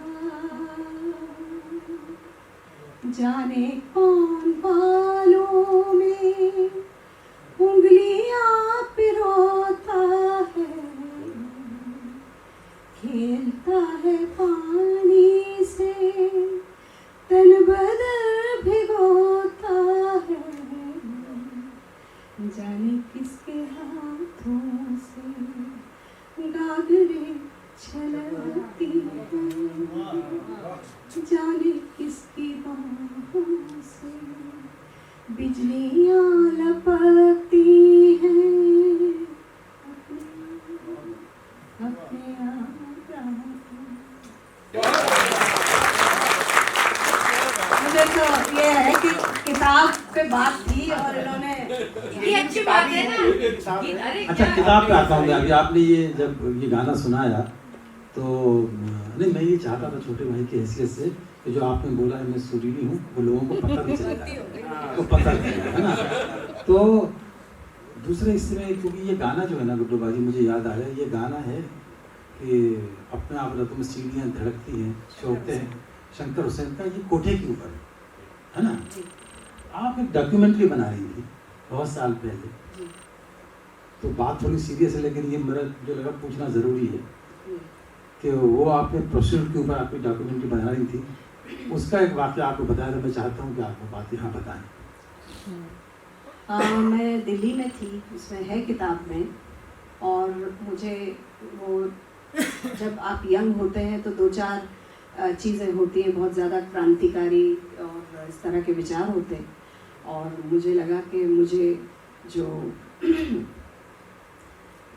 जाने कौन बालों में उंगलियां पिरोता है, खेलता है पानी से, तन बदन भिगोता है, जाने किसके हाथों से गागरे छलकती हैं, जाने किसकी बाहों से बिजलियां लपकती हैं, अपने आप मुझे तो ये है कि किताब पे बात थी और इन्होंने ये अच्छी बात है ना। अरे अच्छा किताब पे आता हूँ मैं अभी। आपने ये जब ये गाना सुनाया तो नहीं, मैं ये चाहता था छोटे भाई की हैसियत से कि जो आपने बोला है मैं सुरीली हूँ, वो लोगों को पता भी चलेगा, तो पता चलेगा, है ना। तो दूसरे हिस्से में, क्योंकि ये गाना जो है ना गुड्डूबाजी, मुझे याद आ रहा है, ये गाना है कि अपने आप रातों में सीढ़ियाँ धड़कती हैं, चौंकते हैं, शंकर हुसैन का ये कोठे के ऊपर है ना। आप एक डॉक्यूमेंट्री बना रही थी बहुत साल पहले, तो बात थोड़ी सीरियस है, लेकिन ये मेरा जो लगा पूछना ज़रूरी है कि वो आपने प्रोसीड्यूर के ऊपर आपकी डॉक्यूमेंट्री बना रही थी, उसका एक वाक़या आपको बताया था। मैं चाहता हूँ कि आप वो बात यहाँ बताएं। मैं दिल्ली में थी, उसमें है किताब में, और मुझे वो जब आप यंग होते हैं तो 2-4 चीज़ें होती हैं बहुत ज़्यादा क्रांतिकारी और इस तरह के विचार होते हैं, और मुझे लगा कि मुझे जो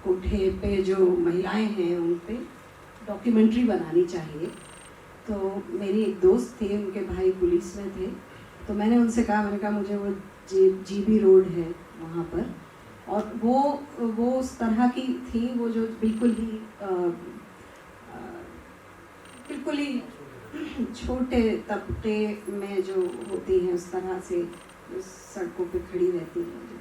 कोठे पे जो महिलाएं हैं उन पे डॉक्यूमेंट्री बनानी चाहिए। तो मेरी एक दोस्त थी, उनके भाई पुलिस में थे, तो मैंने उनसे कहा, मैंने कहा मुझे वो जीबी रोड है वहाँ पर, और वो उस तरह की थी, वो जो बिल्कुल ही छोटे तबके में जो होती हैं उस तरह से सड़कों पे खड़ी रहती हैं।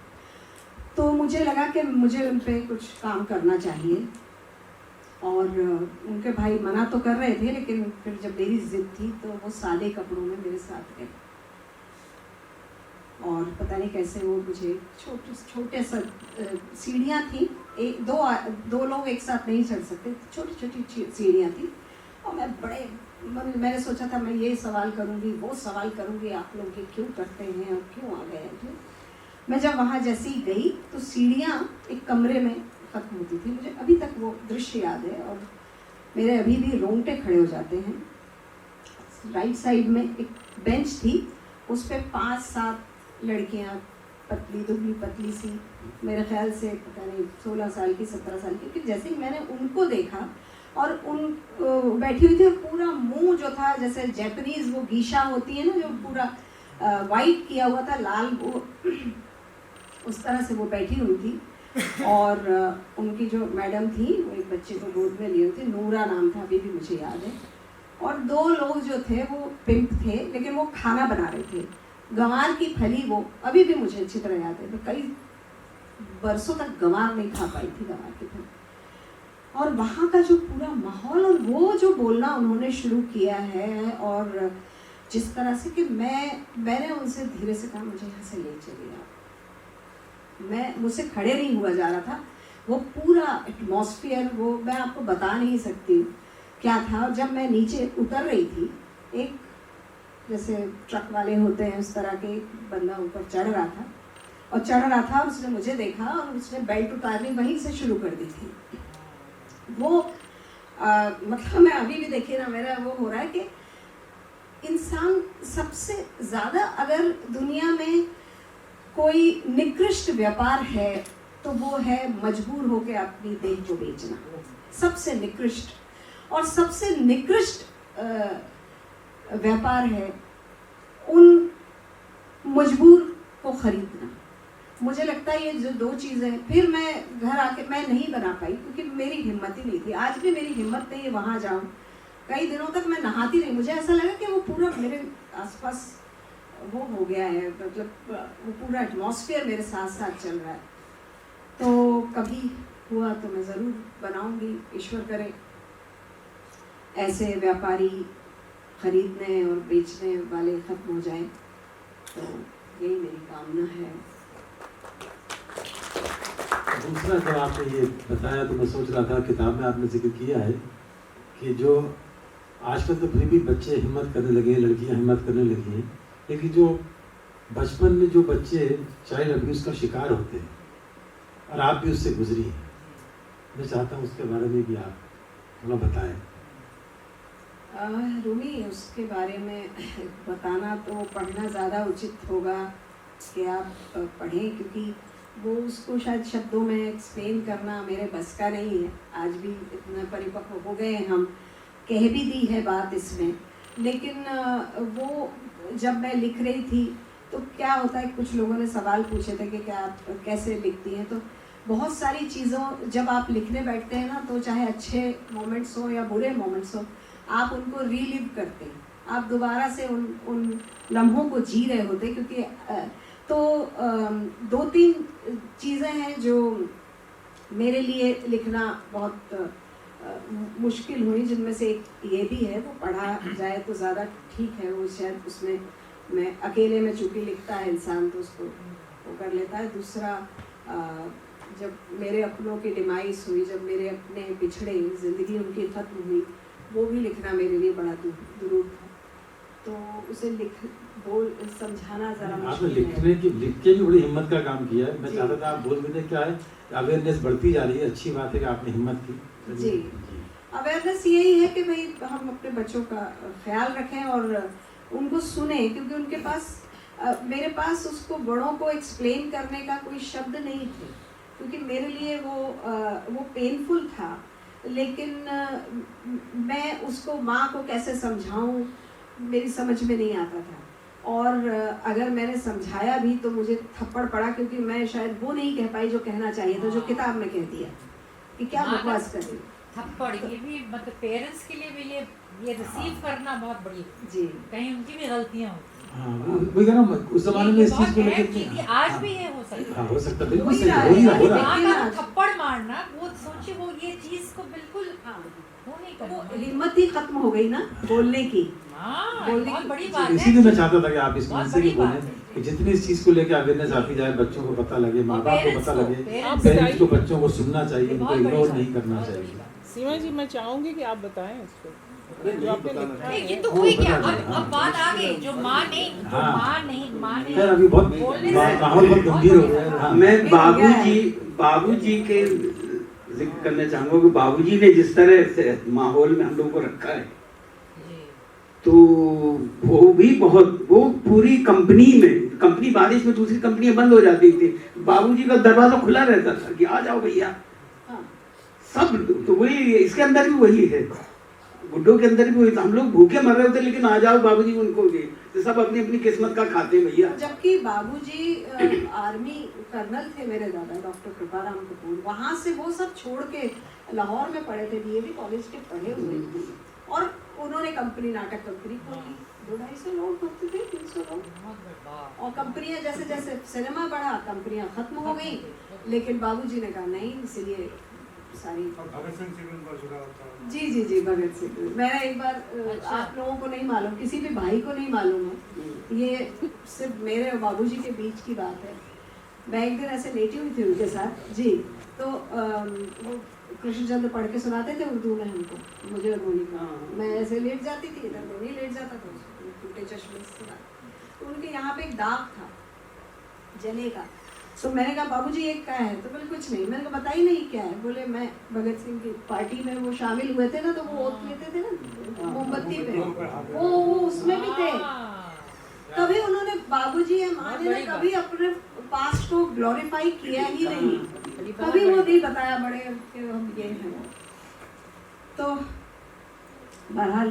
तो मुझे लगा कि मुझे उन पे कुछ काम करना चाहिए, और उनके भाई मना तो कर रहे थे, लेकिन फिर जब मेरी जिद थी तो वो सादे कपड़ों में मेरे साथ गए, और पता नहीं कैसे वो मुझे छोटे सा सीढ़ियाँ थी, दो लोग एक साथ नहीं चढ़ सकते, छोटी छोटी सीढ़ियाँ थी, और मैंने सोचा था मैं ये सवाल करूँगी, वो सवाल करूँगी, आप लोग ये क्यों करते हैं और क्यों आ गए हैं। मैं जब वहाँ जैसे ही गई तो सीढ़ियाँ एक कमरे में ख़त्म होती थी, मुझे अभी तक वो दृश्य याद है, और मेरे अभी भी रोंगटे खड़े हो जाते हैं। राइट साइड में एक बेंच थी, उस पर 5-7 लड़कियाँ, पतली दुबली पतली सी, मेरे ख्याल से पता नहीं 16 साल की 17 साल की, कि जैसे ही मैंने उनको देखा और उन बैठी हुई थी, और पूरा मुंह जो था जैसे जैपनीज वो गीशा होती है ना, जो पूरा वाइट किया हुआ था, लाल, वो उस तरह से वो बैठी हुई थी, और उनकी जो मैडम थी वो एक बच्चे को गोद में लिए थे, नूरा नाम था, अभी भी मुझे याद है, और 2 लोग जो थे वो पिंप थे, लेकिन वो खाना बना रहे थे, गंवार की फली, वो अभी भी मुझे अच्छी तरह याद है, मैं कई बरसों तक गंवार नहीं खा पाई थी, गंवार की फली। और वहाँ का जो पूरा माहौल, और वो जो बोलना उन्होंने शुरू किया है, और जिस तरह से कि मैंने उनसे धीरे से कहा, मुझे यहाँ से ले चलिए आप, मुझसे खड़े नहीं हुआ जा रहा था, वो पूरा एटमॉस्फेयर वो मैं आपको बता नहीं सकती क्या था। जब मैं नीचे उतर रही थी, एक जैसे ट्रक वाले होते हैं उस तरह के बंदा ऊपर चढ़ रहा था, और उसने मुझे देखा और उसने बेल्ट उतारनी वहीं से शुरू कर दी थी। वो मतलब मैं अभी भी देखिए ना, मेरा वो हो रहा है कि इंसान सबसे ज़्यादा, अगर दुनिया में कोई निकृष्ट व्यापार है तो वो है मजबूर होकर अपनी देह को बेचना, सबसे निकृष्ट। और सबसे निकृष्ट व्यापार है उन मजबूर को खरीदना। मुझे लगता है ये जो 2 चीज़ें, फिर मैं घर आके मैं नहीं बना पाई, क्योंकि मेरी हिम्मत ही नहीं थी, आज भी मेरी हिम्मत नहीं है वहाँ जाऊँ। कई दिनों तक मैं नहाती रही, मुझे ऐसा लगा कि वो पूरा मेरे आसपास वो हो गया है, मतलब वो पूरा एटमॉस्फेयर मेरे साथ साथ चल रहा है। तो कभी हुआ तो मैं ज़रूर बनाऊंगी, ईश्वर करे ऐसे व्यापारी खरीदने और बेचने वाले ख़त्म हो जाएं, तो यही मेरी कामना है। दूसरा, जब आपने ये बताया तो मैं सोच रहा था, किताब में आपने जिक्र किया है कि जो आजकल तो फिर भी बच्चे हिम्मत करने लगे हैं, लड़कियां हिम्मत करने लगी हैं, लेकिन जो बचपन में जो बच्चे चाइल्ड अब्यूज़ का शिकार होते हैं, और आप भी उससे गुजरी हैं, मैं चाहता हूँ उसके बारे में भी आप थोड़ा बताएं। रूमी, उसके बारे में बताना तो पढ़ना ज़्यादा उचित होगा कि आप पढ़ें, क्योंकि वो उसको शायद शब्दों में एक्सप्लेन करना मेरे बस का नहीं है। आज भी इतना परिपक्व हो गए हम, कह भी दी है बात इसमें, लेकिन वो जब मैं लिख रही थी तो क्या होता है, कुछ लोगों ने सवाल पूछे थे कि क्या आप कैसे लिखती हैं, तो बहुत सारी चीज़ों जब आप लिखने बैठते हैं ना, तो चाहे अच्छे मोमेंट्स हो या बुरे मोमेंट्स हो, आप उनको रीलिव करते हैं, आप दोबारा से उन लम्हों को जी रहे होते, क्योंकि तो 2-3 चीज़ें हैं जो मेरे लिए लिखना बहुत मुश्किल हुई, जिनमें से एक ये भी है, वो पढ़ा जाए तो ज़्यादा ठीक है। वो शायद उसमें मैं अकेले में चूँकि लिखता है इंसान तो उसको वो कर लेता है। दूसरा, जब मेरे अपनों की डिमाइस हुई, जब मेरे अपने पिछड़े, ज़िंदगी उनकी ख़त्म हुई, वो भी लिखना मेरे लिए बड़ा दुरूह था, तो उसे समझाना ज़रा मुश्किल है। लिख के भी बड़ी हिम्मत का काम किया है। मैं चाहता था आप बोल देते, क्या है अवेयरनेस बढ़ती जा रही है, अच्छी बात है कि आपने हिम्मत की। जी, अवेयरनेस यही है कि भाई हम अपने बच्चों का ख्याल रखें और उनको सुने, क्योंकि उनके पास मेरे पास उसको बड़ों को एक्सप्लेन करने का कोई शब्द नहीं थे, क्योंकि मेरे लिए वो पेनफुल था। लेकिन मैं उसको माँ को कैसे समझाऊं मेरी समझ में नहीं आता था, और अगर मैंने समझाया भी तो मुझे थप्पड़ पड़ा, क्योंकि मैं शायद वो नहीं कह पाई जो कहना चाहिए था, जो किताब में कह दिया कि क्या बकवास कर रही है। थप्पड़ ये भी मतलब पेरेंट्स के लिए भी ये रिसीव करना बहुत बड़ी जी, कहीं उनकी भी गलतियां होती हाँ, वही कह रहा हूँ, उस जमाने में इस चीज को लेकर आज भी ये हो सकता है। हाँ हो सकता है, बिल्कुल वही सही, रहा हो रही है, है, हो रहा है। माँ का थप्पड़ मारना, वो सोचिए वो ये चीज को बिल्कुल वो नहीं वो करना। हिम्मत ही खत्म हो गई ना बोलने की। हाँ, बोलने बहुत की- बड़ी बात है। इसीलिए मैं चाहता था कि आप इस बहुत मंच से बड़ी भी बात बोलें है। कि जितनी इस चीज को लेकर अवेयरनेस आती जाए, बच्चों को पता लगे, माँ और बाप को parents पता को, लगे, parents पेरेंट्स को बच्चों को सुनना चाहिए, उनको बहुत बड़ी इग्नोर बात नहीं है, करना बहुत चाहिए। बड़ी बात। सीमा जी, मैं चाहूंगी कि आप बताएं इसको जो आपने लिखा नहीं, ये है। तो हुई क्या, अब बात आ गई जो माँ नहीं, जो हाँ। माँ नहीं खैर अभी बहुत बोलने माहौल बहुत गंभीर हो गया है। हाँ। मैं बाबूजी के जिक्र करना चाहूँगा कि बाबूजी ने जिस तरह से माहौल में हम लोगों को रखा है, तो वो भी बहुत, वो पूरी कंपनी बारिश में दूसरी कंपनियां बंद हो जाती थी, बाबूजी का दरवाजा खुला रहता था कि आ जाओ भैया सब। तो वही इसके अंदर भी वही है, गुड्डों के अंदर भी वही था। हम लोग भूखे मर रहे थे लेकिन आ जाओ बाबूजी उनको भी, तो सब अपनी अपनी किस्मत का खाते भैया। जबकि बाबूजी आर्मी कर्नल थे मेरे दादा, डॉक्टर कृपाराम कपूर। वहाँ से वो सब छोड़ के लाहौर में पढ़े थे, डीएवी कॉलेज के पढ़े हुए थे, और उन्होंने कंपनी, नाटक कंपनी खोली। 200-250 लोग होते थे, 300 लोग, और कंपनियां जैसे जैसे सिनेमा बढ़ा कंपनियां खत्म हो गई। लेकिन बाबूजी ने कहा नहीं, इसलिए सारी भगत सिंह से भी उनका जुड़ा होता है। जी जी जी भगत सिंह। मैंने एक बार आप लोगों को नहीं मालूम, किसी भी भाई को नहीं मालूम है, ये सिर्फ मेरे और बाबूजी के बीच की बात है। मैं एक दिन ऐसे लेटी हुई थी उनके साथ जी, तो वो कृष्णचंद्र पढ़ के सुनाते थे उर्दू में हमको, मुझे और मोनी को। मैं ऐसे लेट जाती थी, इधर मोनी लेट जाता था, टूटे चश्मे से सुना। तो उनके यहाँ पे एक दाग था जले का। तो मैंने कहा बाबूजी ये क्या है? तो बोले कुछ नहीं। मैंने कहा बताइए नहीं क्या है? बोले मैं भगत सिंह की पार्टी में वो शामिल हुए थे ना, तो वो ओत लेते थे ना मोमबत्ती पे, वो उसमें भी थे। कभी उन्होंने, बाबूजी या माँ ने कभी अपने पास्ट को ग्लोरीफाई किया ही नहीं, कभी वो नहीं बताया बड़े कि हम ये हैं। तो बहरहाल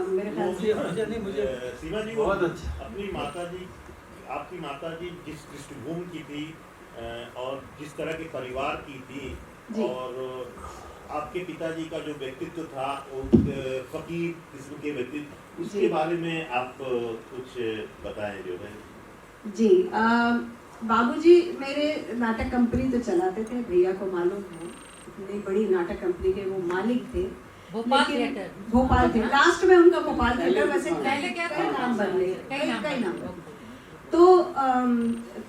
मेरे ख्याल से मुझे सीमा जी बहुत अच्छा। अपनी माता जी, आपकी माता जी जिस पृष्ठभूमि की थी और जिस तरह के परिवार की थी, और आपके पिताजी का जो व्यक्तित्व था, फकीर किस्म के व्यक्तित्व, उसके बारे में आप कुछ बताएं जो है। जी, बाबूजी मेरे नाटक कंपनी तो चलाते थे, भैया को मालूम है, इतनी बड़ी नाटक कंपनी के वो मालिक थे। भोपाल थिएटर, भोपाल थे, लास्ट में उनका भोपाल थिएटर, वैसे पहले क्या था? कई नाम बदले, कई नाम। तो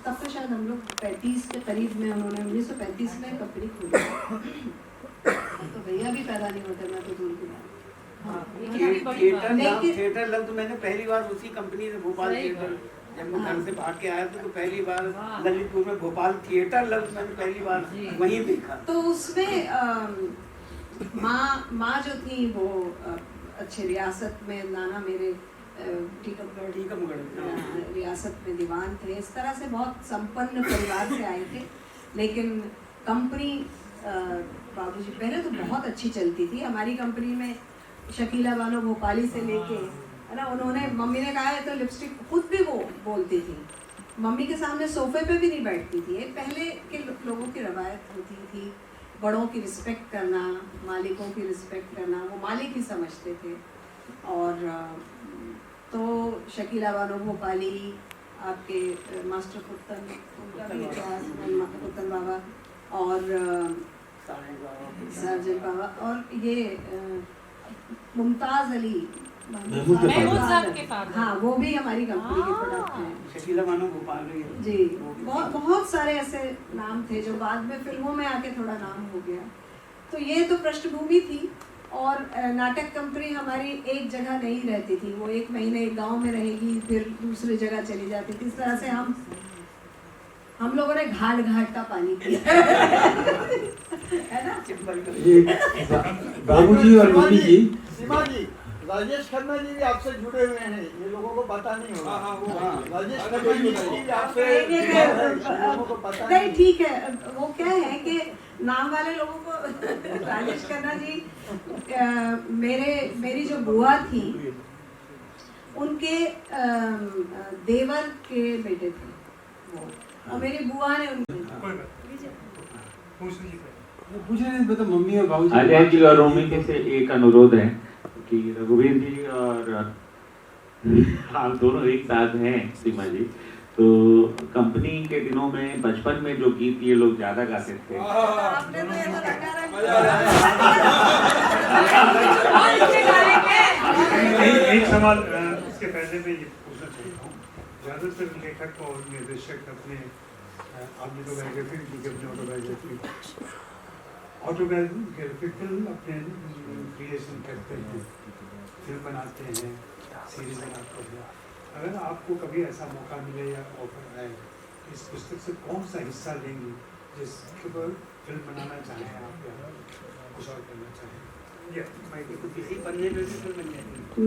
तब तो शायद हम लोग 35 के करीब में, उन्होंने 1935 में कंपनी खोली, तो भैया भी पैदा नहीं होते, मैं तो दूर की बात। थिएटर लफ्ज़ मैंने पहली बार उसी कंपनी से, भोपाल थिएटर, जब मैं घर से भाग के आया था तो पहली बार ललितपुर में भोपाल थिएटर लफ्ज़ मैंने पहली बार वहीं देखा। तो उसमें माँ जो थी वो अच्छे रियासत में, नाना मेरे टीकमगढ़ रियासत में दीवान थे। इस तरह से बहुत संपन्न परिवार से आए थे। लेकिन कंपनी बाबूजी पहले तो बहुत अच्छी चलती थी हमारी कंपनी में। शकीला बानो भोपाली से लेके, है ना, उन्होंने, मम्मी ने कहा है तो लिपस्टिक खुद भी वो बोलती थी, मम्मी के सामने सोफे पे भी नहीं बैठती थी। पहले के लोगों की रवायत होती थी, बड़ों की रिस्पेक्ट करना, मालिकों की रिस्पेक्ट करना, वो मालिक ही समझते थे। और तो शकीला बानो भोपाली, आपके मास्टर कुत्तन, उनका भी इतिहास, कुत्तन बाबा और सार्जन बाबा, और ये मुमताज़ अली, महमूद साहब के साथ, हाँ, वो भी हमारी कंपनी के प्रोडक्ट हैं। शकीला बानो भोपाल जी, बहुत सारे ऐसे नाम थे जो बाद में फिल्मों में आके थोड़ा नाम हो गया। तो ये तो पृष्ठभूमि थी। और नाटक कंपनी हमारी एक जगह नहीं रहती थी, वो 1 महीने एक गांव में रहेगी, फिर दूसरी जगह चली जाती थी। इस तरह से हम हम लोगों ने घाट घाट का पानी पिया है ना। बाबूजी और मम्मी जी, सीमा जी, राजेश खन्ना जी भी आपसे जुड़े हुए हैं, ये लोगों को पता नहीं होगा। राजेश खन्ना जी भी आपसे लोगों को पता नहीं, ठीक है। वो क्या है कि नाम वाले लोगों को राजेश खन्ना जी मेरी जो बुआ थी उनके देवर के बेटे थे वो, और मेरी बुआ ने पूछ रहे हैं मतलब मम्मी और बाबूजी। अजय जी और रोमी के से एक अनुरोध है कि रघुवीर जी और आप दोनों एक साथ हैं सीमा जी, तो कंपनी के दिनों में बचपन में जो गीत ये लोग ज्यादा गाते थे। आपने तो ये तो एक सवाल इसके पहले मैं ये पूछना चाहता हूँ, ज़्यादातर लेखक और निर्देशक अपने ऑटोबायोग्राफी अपने क्रिएशन करते हैं, फिल्म बनाते हैं, सीरीज बनाते हैं। अगर आपको कभी ऐसा मौका मिले या ऑफर आए, इस पुस्तक से कौन सा हिस्सा लेंगी जिसके ऊपर फिल्म बनाना चाहें आप या कुछ और करना चाहें?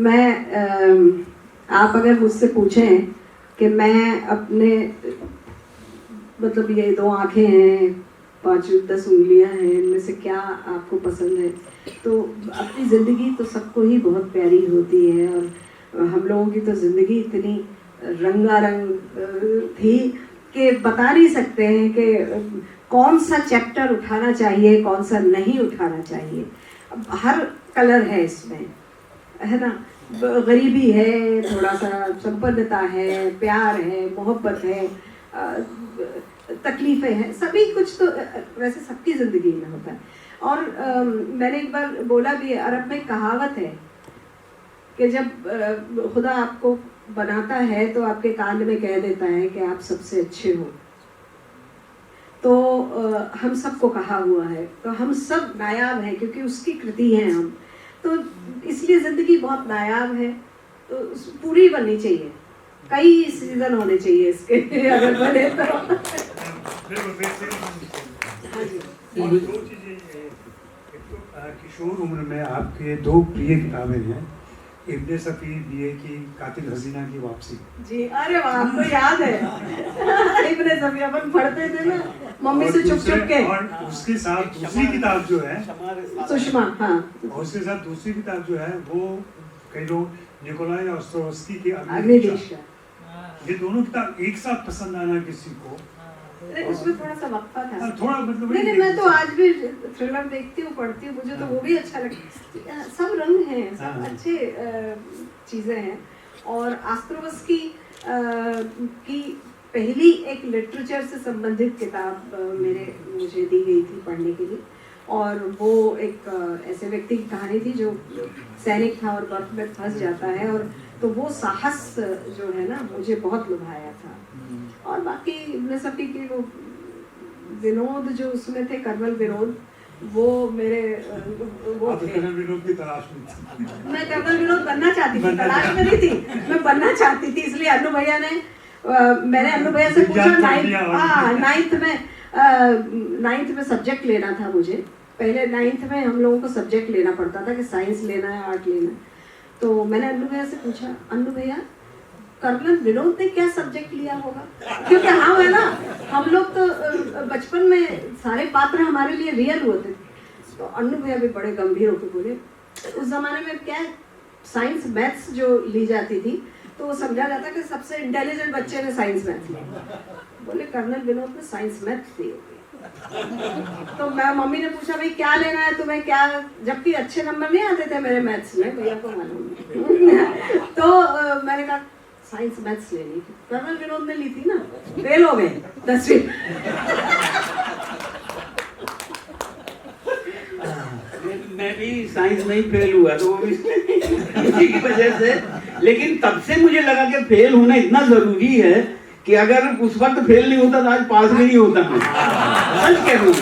मैं आप अगर मुझसे पूछें कि मैं अपने मतलब ये 2 आँखें हैं, 5-10 उंगलियां हैं, इनमें से क्या आपको पसंद है, तो अपनी ज़िंदगी तो सबको ही बहुत प्यारी होती है। और हम लोगों की तो ज़िंदगी इतनी रंगारंग थी कि बता नहीं सकते हैं कि कौन सा चैप्टर उठाना चाहिए, कौन सा नहीं उठाना चाहिए। हर कलर है इसमें, है ना। गरीबी है, थोड़ा सा संपन्नता है, प्यार है, मोहब्बत है, तकलीफ़ें हैं, सभी कुछ तो वैसे सबकी ज़िंदगी में होता है। और मैंने एक बार बोला भी, अरब में कहावत है कि जब खुदा आपको बनाता है तो आपके कान में कह देता है कि आप सबसे अच्छे हो। तो हम सबको कहा हुआ है, तो हम सब नायाब हैं क्योंकि उसकी कृति हैं हम, तो इसलिए ज़िंदगी बहुत नायाब है। तो पूरी बननी चाहिए, कई सीजन होने चाहिए इसके अगर बने तो। और 2 चीज़ें, एक तो किशोर उम्र में आपके 2 प्रिय किताबें हैं, इब्न सफ़ी बीए की कातिल हसीना की वापसी। जी, अरे वाह, आपको याद है। इब्न सफ़ी अपन पढ़ते थे ना मम्मी से चुप चुप के। और उसके साथ दूसरी किताब जो है सुषमा, हाँ, और उसके साथ दूसरी किताब जो है वो कई लोग निकोलाई ऑस्ट्रोवस्की की अग्नि देश का। ये दोनों किताब एक साथ पसंद आना किसी को, उसमें थोड़ा सा वक्फा था, थोड़ा मतलब नहीं, मैं तो आज भी थ्रिलर देखती हूँ, पढ़ती हूँ, मुझे तो वो भी अच्छा लगता है। सब रंग हैं, सब अच्छे चीज़ें हैं। और आस्ट्रोवस्की की पहली एक लिटरेचर से संबंधित किताब मुझे दी गई थी पढ़ने के लिए, और वो एक ऐसे व्यक्ति की कहानी थी जो सैनिक था और बर्फ में फंस जाता है, और तो वो साहस जो है ना मुझे बहुत लुभाया था। और बाकी इब्न सफ़ी के वो विनोद जो उसमें थे, कर्नल विनोद, वो मेरे वो थे। कर्नल विनोद की तलाश में मैं कर्नल विनोद बनना चाहती थी, तलाश में नहीं थी, मैं बनना चाहती थी। इसलिए अन्नू भैया ने मैंने अन्नू भैया से पूछा, 9th में सब्जेक्ट लेना था मुझे। पहले 9th में हम लोगों को सब्जेक्ट लेना पड़ता था कि साइंस लेना है, आर्ट लेना है। तो मैंने अन्नू भैया से पूछा, अन्नू भैया कर्नल विनोद ने क्या सब्जेक्ट लिया होगा, क्योंकि हाँ है ना, हम लोग तो बचपन में सारे पात्र हमारे लिए रियल होते थे। तो अन्नू भैया भी बड़े गंभीर होकर बोले, उस जमाने में क्या साइंस मैथ्स जो ली जाती थी तो वो समझा जाता कि सबसे इंटेलिजेंट बच्चे ने साइंस मैथ्स लिया। बोले कर्नल विनोद ने साइंस मैथ्स ली होगी। तो मैं मम्मी ने पूछा, भाई क्या लेना है तुम्हें, क्या, जबकि अच्छे नंबर नहीं आते थे मेरे मैथ्स में, भैया को मालूम। तो मैंने कहा साइंस मैथ्स लेनी थी, कर्नल विनोद ने ली थी ना, फेल हो गए 10वीं। मैं भी साइंस में ही फेल हुआ, तो वो भी इसी की वजह से। लेकिन तब से मुझे लगा कि फेल होना इतना जरूरी है कि अगर उस वक्त फेल नहीं होता तो आज पास भी नहीं होता मैं, सच कह रहा हूँ।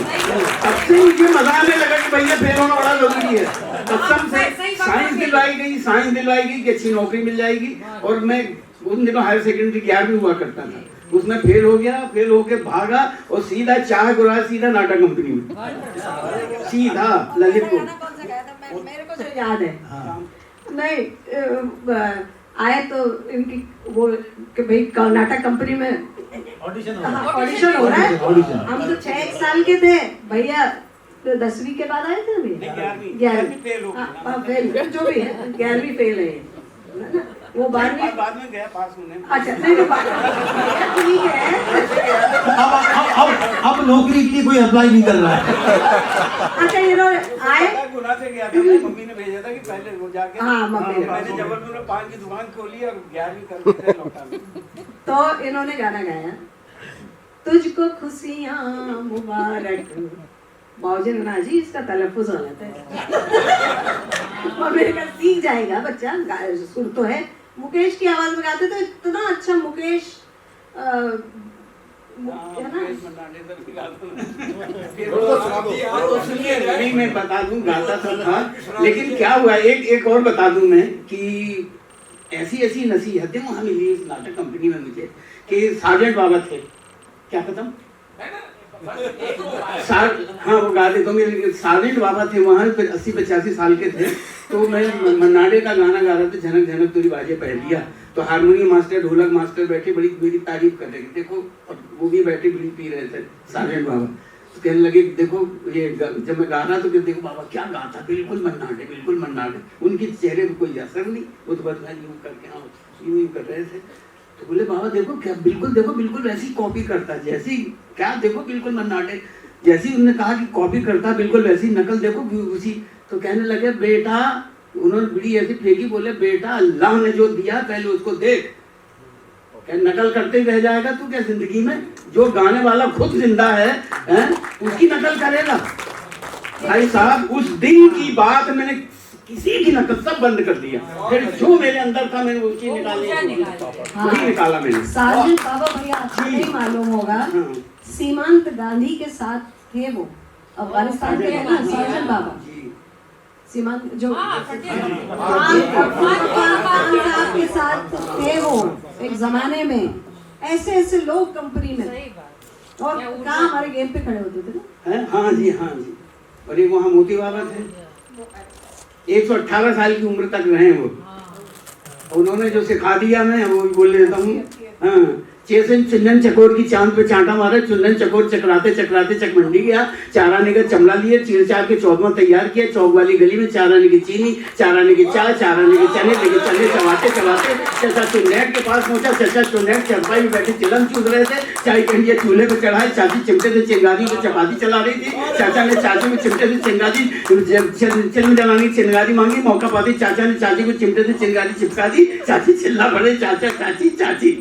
तब से मुझे मजा आने लगा कि भैया फेल होना बड़ा जरूरी है। कसम से साइंस दिलवाई गई कि अच्छी नौकरी मिल जाएगी। और मैं उन दिनों हायर सेकेंडरी 11वीं हुआ करता था, उसमें फेल हो गया, फेल होके भागा और सीधा चाह गुराया सीधा नाटक कंपनी में, सीधा ललितपुर। मेरे को जो याद है, नहीं आए तो इनकी वो कि भाई नाटक कंपनी में ऑडिशन हो रहा है। हम तो 6 साल के थे भैया, 10वीं के बाद आए थे भैया, 11वीं जो भी है, 11वीं फेल है वो, 12वीं बाद में गया पास होने। अच्छा नहीं ठीक है। अब नौकरी के लिए कोई अप्लाई नहीं कर रहा है। अच्छा ये लोग आए, गुना से गया था, मम्मी ने भेजा था कि पहले वो जाके, हाँ मम्मी ने, मैंने जबलपुर में पान की दुकान खोली और 11वीं करके लौटा। तो इन्होंने गाना गाया, तुझको खुशियाँ मुबारक। बाबूजी ने कहा जी इसका तलफ्फुज़ गलत है। और मेरे का सीख जाएगा बच्चा, सुर तो है। मुकेश की आवाज में गाते तो इतना अच्छा मुकेश है ना। मैं बता दूं गाता था, लेकिन क्या हुआ, एक और बता दूं मैं कि ऐसी नसीहतें वहाँ मिली इस नाटक कंपनी में मुझे कि सार्जेंट बाबा थे, क्या खत्म, हाँ वो गाते तो मेरे सार्जेंट बाबा थे वहाँ, 80-85 साल के थे। तो मैं मन्नाडे का गाना गा रहा था, झनक झनक तुरी बाजे पहलिया, तो हारमोनियम मास्टर ढोलक मास्टर बैठे बड़ी मेरी तारीफ कर रहे थे, देखो, और वो भी बैठे बीड़ी पी रहे थे सार्जेंट बाबा। तो कहने लगे देखो ये जब मैं गा रहा तो देखो बाबा क्या गाता, बिल्कुल मन्नाडे, बिल्कुल मन्नाडे। उनके चेहरे पर कोई असर नहीं, वो तो बस यूँ करके हाँ यूँ कर रहे थे। तो बोले बाबा देखो क्या, बिल्कुल देखो बिल्कुल वैसी कॉपी करता, जैसी क्या देखो बिल्कुल मन्नाडे, जैसी उन्होंने कहा कि कॉपी करता बिल्कुल वैसी नकल देखो उसी। तो कहने लगे बेटा, उन्होंने बड़ी ऐसी फेंकी, बोले बेटा अल्लाह ने जो दिया पहले उसको देख, क्या नकल करते ही रह जाएगा तू क्या जिंदगी में, जो गाने वाला खुद जिंदा है उसकी नकल करेगा। भाई साहब उस दिन की बात मैंने किसी की नकल सब बंद कर दिया, फिर जो मेरे अंदर था मैंने उसकी निकाला मैंने। सार्जेंट बाबा भैया आपको नहीं मालूम होगा, सीमांत गांधी के साथ थे वो, अफगानिस्तान के है ना सार्जेंट बाबा, सीमांत जो साहब के साथ थे वो एक जमाने में। ऐसे लोग कंपनी में, और कहाँ हमारे गेट पे खड़े होते थे ना। हाँ जी हाँ जी। और ये वहाँ मोती बाबा थे, 118 साल की उम्र तक रहे वो। उन्होंने जो सिखा दिया मैं वो बोल देता हूँ। हाँ, चेसन चुन्नन चकोर की चांद पे चांटा मारा, चुन्नन चकोर चकराते चकराते चकमंडी गया, 4 आने का चमड़ा लिए, चीर चार के चौदमा तैयार किया, चौक वाली गली में 4 आने की चीनी, 4 आने की चाय, 4 आने के चने लेके चले चबाते चबाते चाचा चुन्नैट के पास पहुंचा। चाचा चुन्नैट चरपाई में बैठे चिलम चूस रहे थे, चाय कहिए चूल्हे पे चढ़ाए, चाची चिमटे से चिंगारी को चपाती चला रही थी। चाचा ने चाची को चिमटे से चिंगारी चिलम जलाने की चिंगारी मांगी, मौका पाती चाचा ने चाची को चिमटे से चिंगारी चिपका दी। चाची चिल्ला पड़े चाचा चाची चाची।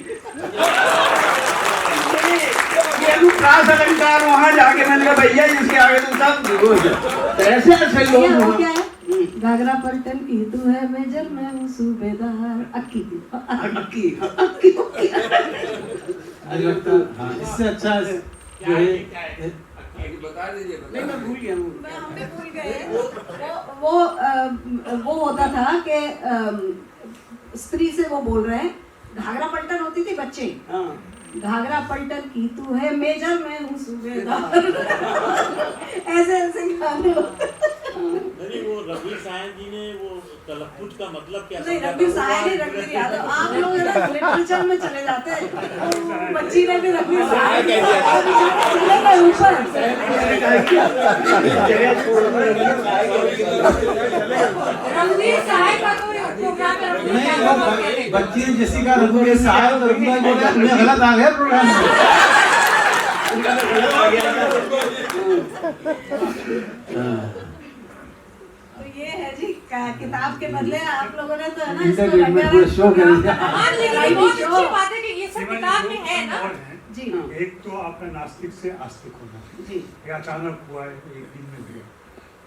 अलंकार वहाँ जाके मैंने कहा भैया इसके आगे तो सब ऐसे ऐसे लोग क्या है, घाघरा पलटन की तू है मेजर मैं हूँ सूबेदार, अक्की अक्की अक्की इससे अच्छा जो है बता दीजिए। नहीं मैं भूल गया हूँ, हमें भूल गए। वो होता था कि स्त्री से वो बोल रहे हैं, घाघरा पलटन होती थी बच्चे, घाघरा पलटन की तू है मेजर मैं हूँ सूबेदार। ऐसे गाने नहीं वो रघुवीर साहब जी ने वो तलफ्फुज़ का मतलब क्या नहीं, रघुवीर साहब नहीं, रघुवीर यादव। आप लोग लिटरेचर में चले जाते हैं, बच्ची ने भी रघुवीर साहब चले गए ऊपर। रघुवीर साहब का कोई प्रोग्राम नहीं, बच्ची ने जैसिका रघुवीर साहब में गलत आ गया प्रोग्राम में। तो ये है जी किताब के बदले आप लोगों ने तो है ना इसको शो कर दिया। बहुत अच्छी बात है कि ये सब किताब में है ना जी। एक तो आपका नास्तिक से आस्तिक होना जी, ये अचानक हुआ है, एक दिन में हुआ,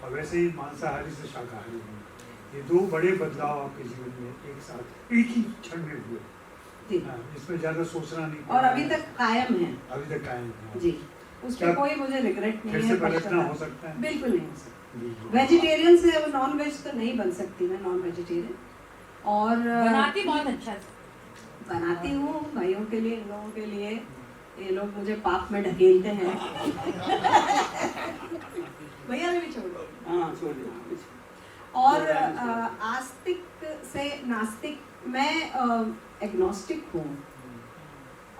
और वैसे ही मांसाहारी से शाकाहारी होना, ये 2 बड़े बदलाव आपके जीवन में एक साथ एक ही क्षण में हुए। इसमें ज्यादा सोचना नहीं, और अभी तक कायम है, अभी तक कायम है जी। उसमें कोई मुझे रिग्रेट नहीं है। फिर से पलटना हो सकता है? बिल्कुल नहीं हो सकता। वेजिटेरियन से नॉन वेज तो नहीं बन सकती मैं, नॉन वेजिटेरियन। और बनाती बहुत अच्छा है। बनाती हूँ भाइयों के लिए, इन लोगों के लिए। ये लोग मुझे पाप में ढकेलते हैं। भैया ने भी छोड़ दो। हाँ छोड़ दो। और आस्तिक से नास्तिक, मैं एग्नोस्टिक हूँ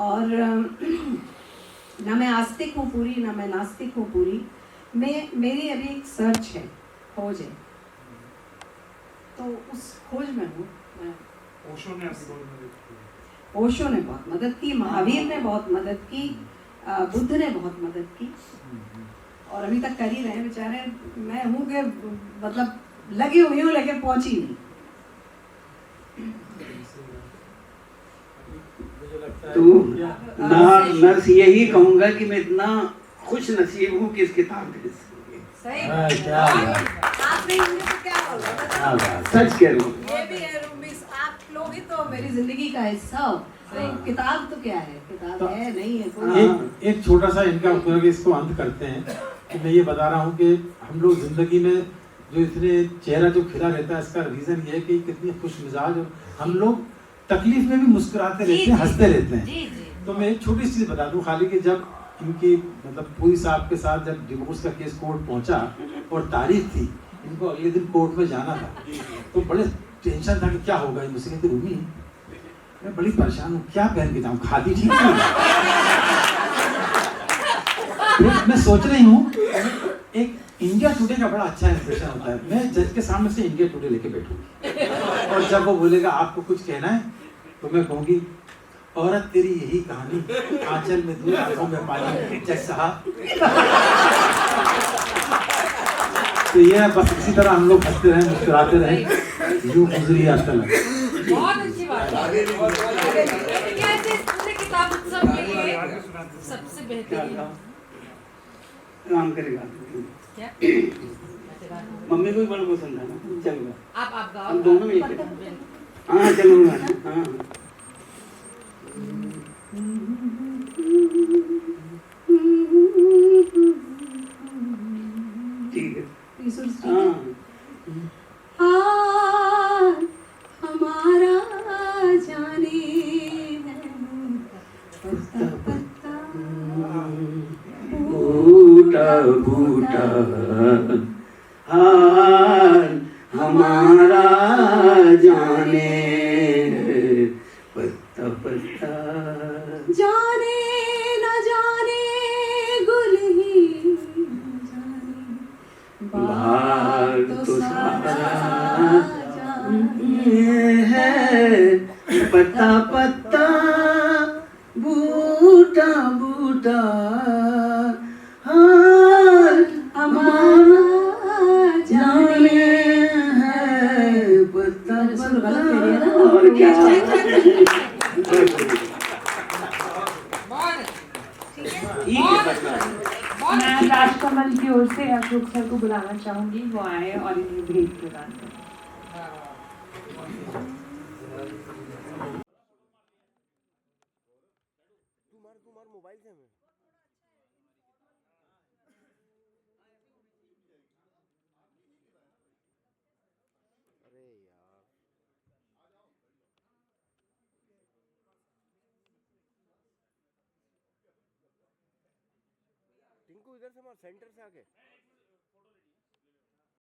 और ना मैं आस्तिक हूँ पूरी, ना मैं नास्तिक हूँ पूरी। मेरी अभी एक सर्च है, खोज है, तो उस खोज में हूँ मैं। ओशो ने आपकी बहुत मदद की। ओशो ने बहुत मदद की, महावीर ने बहुत मदद की, बुद्ध ने बहुत मदद की, और अभी तक कर ही रहे हैं बेचारे। मैं हूँ कि मतलब लगी हुई हूँ लेकिन पहुंची नहीं। तो नर्स यही कहूँगा कि मैं इतना खुश नसीब हूँ कि इस किताब के सही आपने तो क्या बोला, सच कह रहा हूँ। ये भी है रूबीस, आप लोग ही तो मेरी जिंदगी का हिस्सा हो। तो किताब तो क्या है, किताब तो है नहीं है कोई। एक छोटा सा इनका उपयोग, इसको अंत करते हैं कि मैं ये बता रहा हूँ कि हम लोग जिंदगी में जो इतने चेहरा जो खिला रहता है, इसका रीजन ये है कि कितनी खुश मिजाज, और हम लोग तकलीफ में भी मुस्कुराते रहते हैं, हंसते रहते हैं। तो मैं एक छोटी सी चीज बता दूं खाली, कि जब इनकी मतलब पूरी साहब के साथ जब डिवोर्स का केस कोर्ट पहुंचा और तारीख थी, इनको अगले दिन कोर्ट में जाना था, तो बड़े टेंशन था कि क्या होगा। मुझसे कहते रूमी मैं बड़ी परेशान हूँ, क्या पहन के जाऊँ, खादी ठीक नहीं है। तो मैं सोच रही हूँ, एक इंडिया टुडे का बड़ा अच्छा इंप्रेशन होता है। मैं जज के सामने से इंडिया टुडे लेके बैठूंगी, और जब वो बोलेगा आपको कुछ कहना है, तो मैं कहूँगी औरत तेरी यही कहानी, आंचल में दूध आंखों में पानी, जज साहब। तो ये बस इसी तरह हम लोग हंसते रहे, मुस्कुराते रहे, यूं गुजरी आज तक। बहुत अच्छी बात है। पूरे किताब उत्सव के लिए सबसे बेहतरीन काम करेगा क्या? मम्मी को भी बड़ा पसंद है ना, चलो आप गाओ, हम दोनों में हाँ चलो हाँ ठीक है। हाँ हमारा जाने पत्ता पत्ता बूटा बूटा हार हमारा जाने, पत्ता पत्ता जाने न जाने गुल ही जाने, बात तो सारा ये है पत्ता पत्ता बूटा बूटा हार हमारा जाने है, पत्ता पत्ता। और क्या मैं राजकमल की ओर से अशोक सर को बुलाना चाहूंगी, वो आए और इन्हें भेंट प्रदान करें। मोबाइल से हमें अरे यार टिंकू इधर से मार, सेंटर से आके